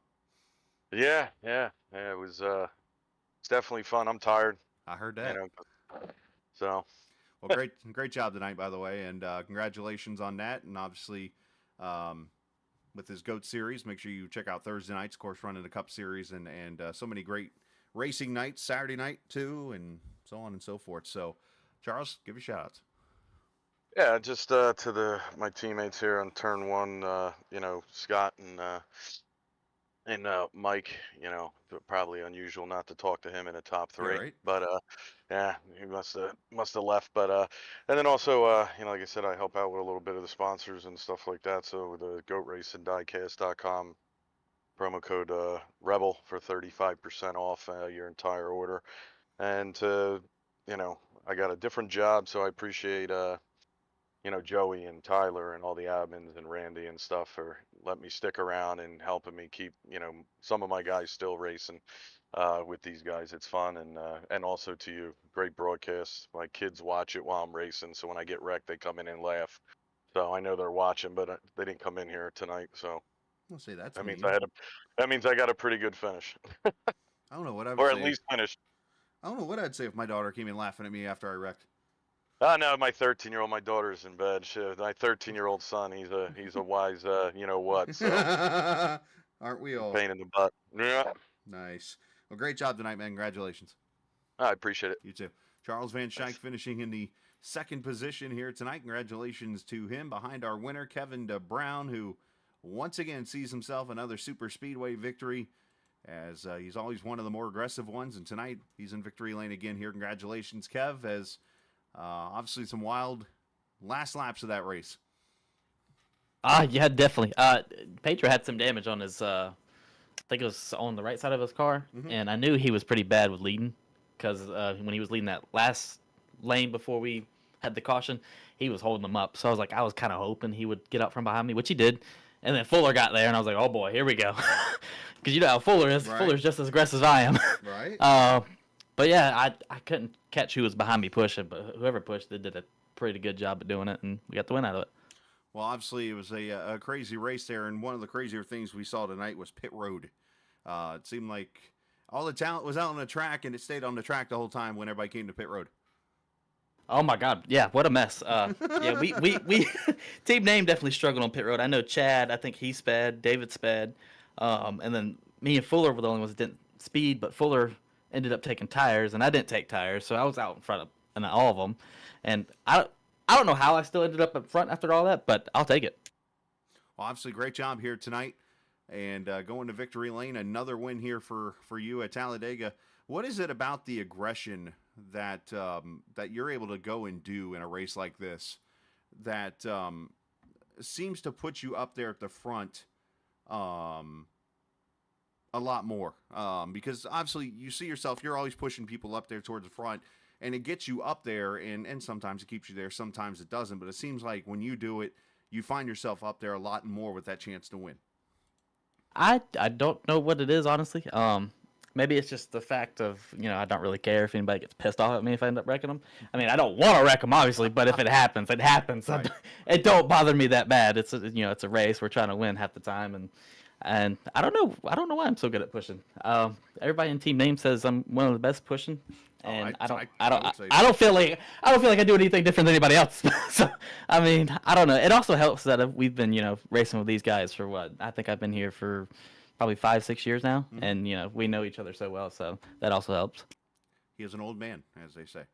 [SPEAKER 14] Yeah, it was it's definitely fun. I'm tired.
[SPEAKER 7] I heard that.
[SPEAKER 14] So
[SPEAKER 7] well, great job tonight, by the way, and congratulations on that. And obviously, with his GOAT series, make sure you check out Thursday nights, of course, running the Cup Series, and so many great racing nights, Saturday night too, and so on and so forth. So, Charles, give your shout outs.
[SPEAKER 14] Yeah, just to my teammates here on turn 1, Scott and Mike, probably unusual not to talk to him in a top 3,
[SPEAKER 7] right.
[SPEAKER 14] But yeah, he must have left. But and then also, like I said, I help out with a little bit of the sponsors and stuff like that. So the Goat Race and diecast.com, promo code Rebel for 35% off your entire order. And I got a different job, so I appreciate Joey and Tyler and all the admins and Randy and stuff for letting me stick around and helping me keep, some of my guys still racing with these guys. It's fun. And also to you, great broadcast. My kids watch it while I'm racing. So when I get wrecked, they come in and laugh. So I know they're watching, but they didn't come in here tonight. So
[SPEAKER 7] I'll say
[SPEAKER 14] that means that means I got a pretty good finish.
[SPEAKER 7] I don't know what I would
[SPEAKER 14] or
[SPEAKER 7] say.
[SPEAKER 14] at least finished.
[SPEAKER 7] I don't know what I'd say if my daughter came in laughing at me after I wrecked.
[SPEAKER 14] No, my 13-year-old, my daughter's in bed. My 13-year-old son, he's a wise, you know what? So.
[SPEAKER 7] Aren't we all?
[SPEAKER 14] Pain in the butt. Yeah.
[SPEAKER 7] Nice. Well, great job tonight, man. Congratulations.
[SPEAKER 14] I appreciate it.
[SPEAKER 7] You too. Charles Van Schaik finishing in the second position here tonight. Congratulations to him. Behind our winner, Kevin Brown, who once again sees himself another super speedway victory, as he's always one of the more aggressive ones. And tonight he's in victory lane again here. Congratulations, Kev, as obviously some wild last laps of that race.
[SPEAKER 15] Yeah, definitely. Pedro had some damage on his, I think it was on the right side of his car, and I knew he was pretty bad with leading, because when he was leading that last lane before we had the caution, he was holding them up. So I was kind of hoping he would get up from behind me, which he did. And then Fuller got there, and I was like, oh boy, here we go. Because you know how Fuller is. Right. Fuller's just as aggressive as I am.
[SPEAKER 7] Right.
[SPEAKER 15] But yeah, I couldn't catch who was behind me pushing, but whoever pushed it did a pretty good job at doing it, and we got the win out of it.
[SPEAKER 7] Well, obviously, it was a crazy race there, and one of the crazier things we saw tonight was pit road. It seemed like all the talent was out on the track, and it stayed on the track the whole time when everybody came to pit road.
[SPEAKER 15] Oh my God, yeah, what a mess. Yeah, we team name definitely struggled on pit road. I know Chad, I think he sped, David sped, and then me and Fuller were the only ones that didn't speed, but Fuller ended up taking tires, and I didn't take tires, so I was out in front of all of them, and I don't know how I still ended up up front after all that, but I'll take it.
[SPEAKER 7] Well, obviously, great job here tonight, and going to victory lane, another win here for you at Talladega. What is it about the aggression that that you're able to go and do in a race like this that seems to put you up there at the front a lot more? Because obviously you see yourself, you're always pushing people up there towards the front, and it gets you up there, and sometimes it keeps you there, sometimes it doesn't. But it seems like when you do it, you find yourself up there a lot more with that chance to win.
[SPEAKER 15] I don't know what it is, honestly. Maybe it's just the fact of, I don't really care if anybody gets pissed off at me if I end up wrecking them. I mean, I don't want to wreck them, obviously, but if it happens, it happens. Right. It don't bother me that bad. It's it's a race. We're trying to win half the time, and I don't know why I'm so good at pushing. Everybody in team name says I'm one of the best pushing, and I don't feel like I do anything different than anybody else. So I mean, I don't know. It also helps that we've been racing with these guys for what, I think I've been here for probably 5-6 years now, and we know each other so well, so that also helps.
[SPEAKER 7] He is an old man, as they say.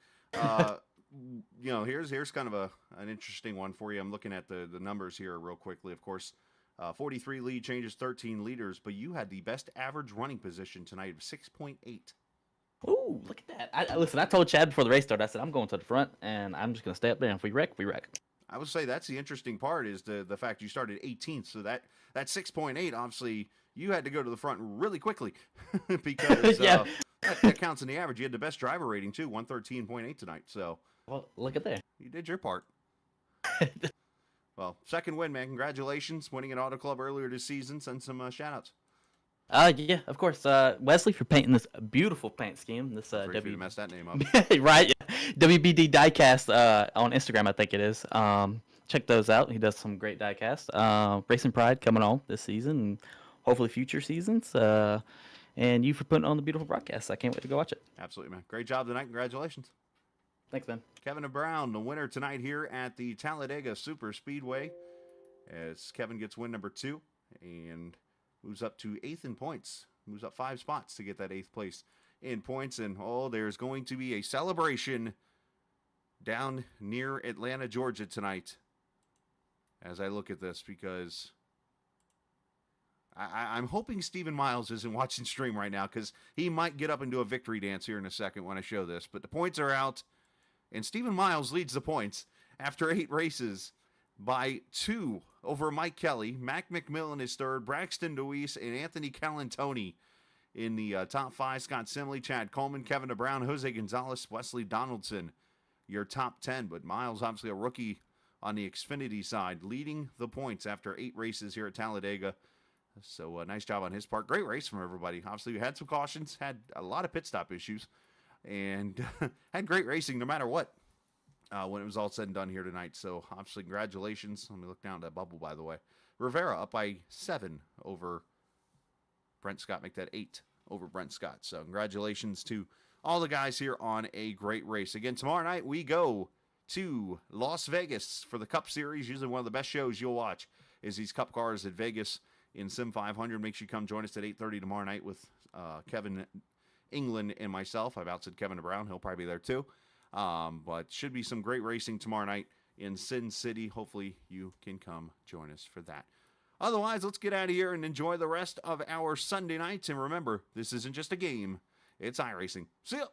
[SPEAKER 7] Here's kind of an interesting one for you. I'm looking at the numbers here real quickly. Of course, 43 lead changes, 13 leaders, but you had the best average running position tonight of 6.8.
[SPEAKER 15] Ooh, look at that! Listen, I told Chad before the race started, I said I'm going to the front, and I'm just going to stay up there. And if we wreck, we wreck.
[SPEAKER 7] I would say that's the interesting part, is the fact you started 18th, so that 6.8, obviously, you had to go to the front really quickly because
[SPEAKER 15] yeah.
[SPEAKER 7] that counts in the average. You had the best driver rating, too, 113.8 tonight. So,
[SPEAKER 15] well, look at there.
[SPEAKER 7] You did your part. Well, second win, man. Congratulations. Winning an Auto Club earlier this season. Send some shout-outs.
[SPEAKER 15] Yeah, of course. Wesley for painting this beautiful paint scheme. This
[SPEAKER 7] to mess that name up.
[SPEAKER 15] Right. WBD Diecast on Instagram, I think it is. Check those out. He does some great diecast. Racing Pride coming on this season, and hopefully future seasons. And you for putting on the beautiful broadcast. I can't wait to go watch it.
[SPEAKER 7] Absolutely, man. Great job tonight. Congratulations.
[SPEAKER 15] Thanks, man.
[SPEAKER 7] Kevin Brown, the winner tonight here at the Talladega Superspeedway, as Kevin gets win number 2 and moves up to 8th in points. Moves up 5 spots to get that 8th place in points. And, there's going to be a celebration down near Atlanta, Georgia tonight as I look at this, because I'm hoping Stephen Miles isn't watching stream right now, because he might get up and do a victory dance here in a second when I show this. But the points are out, and Stephen Miles leads the points after 8 races by 2 over Mike Kelley. Mac McMillan is third, Braxton DeWeese, and Anthony Calantoni in the top 5. Scott Simley, Chad Coleman, Kevin Brown, Jose Gonzalez, Wesley Donaldson, your top 10. But Miles, obviously a rookie on the Xfinity side, leading the points after 8 races here at Talladega. So nice job on his part. Great race from everybody. Obviously, we had some cautions, had a lot of pit stop issues, and had great racing no matter what when it was all said and done here tonight. So obviously, congratulations. Let me look down at that bubble, by the way. Rivera up by 7 over Brent Scott. Make that 8 over Brent Scott. So congratulations to all the guys here on a great race. Again, tomorrow night we go to Las Vegas for the Cup Series. Usually one of the best shows you'll watch is these Cup cars at Vegas in Sim500. Make sure you come join us at 8:30 tomorrow night with Kevin England and myself. I've outsaid Kevin Brown. He'll probably be there too. But should be some great racing tomorrow night in Sin City. Hopefully you can come join us for that. Otherwise, let's get out of here and enjoy the rest of our Sunday nights. And remember, this isn't just a game. It's iRacing. See ya!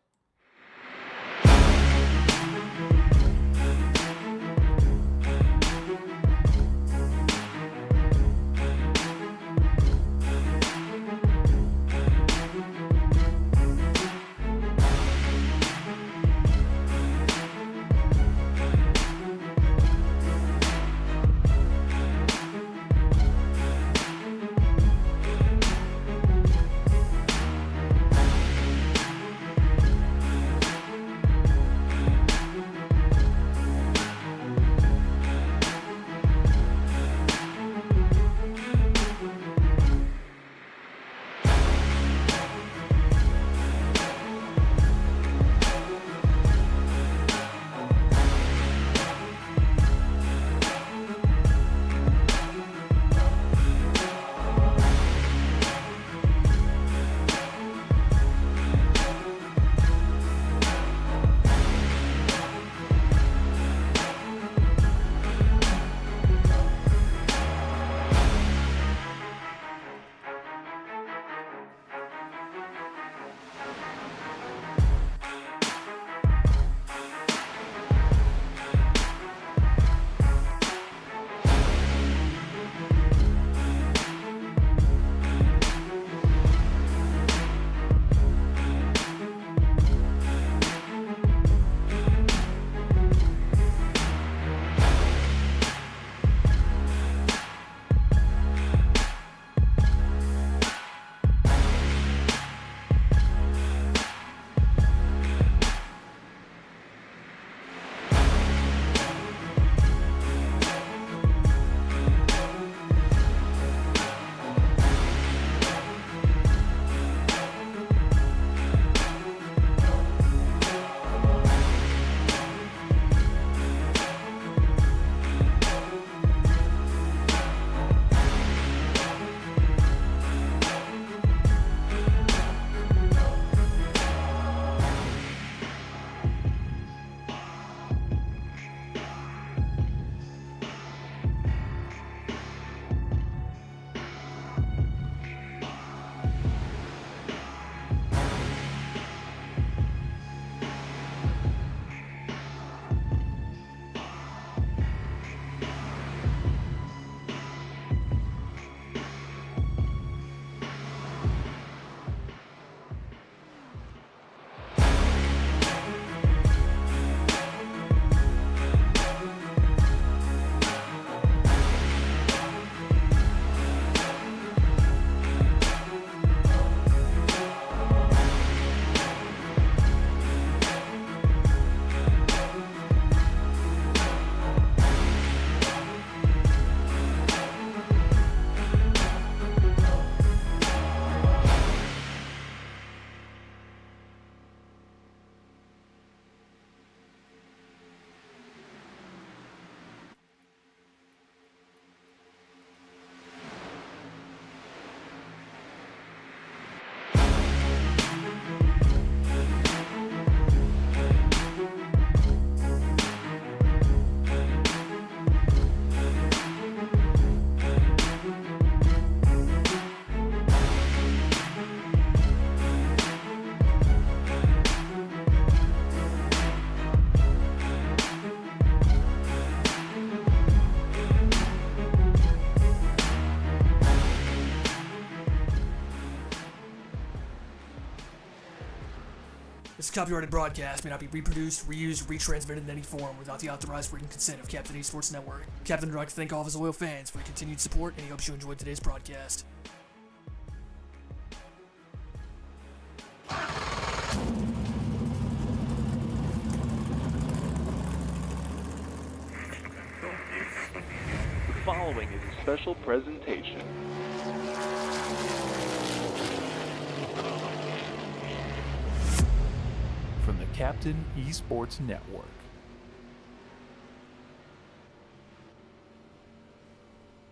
[SPEAKER 16] This copyrighted broadcast may not be reproduced, reused, or retransmitted in any form without the authorized written consent of Captain Esports Network. Captain would like to thank all of his loyal fans for your continued support, and he hopes you enjoyed today's broadcast.
[SPEAKER 5] The following is a special presentation.
[SPEAKER 6] From the Captain Esports Network.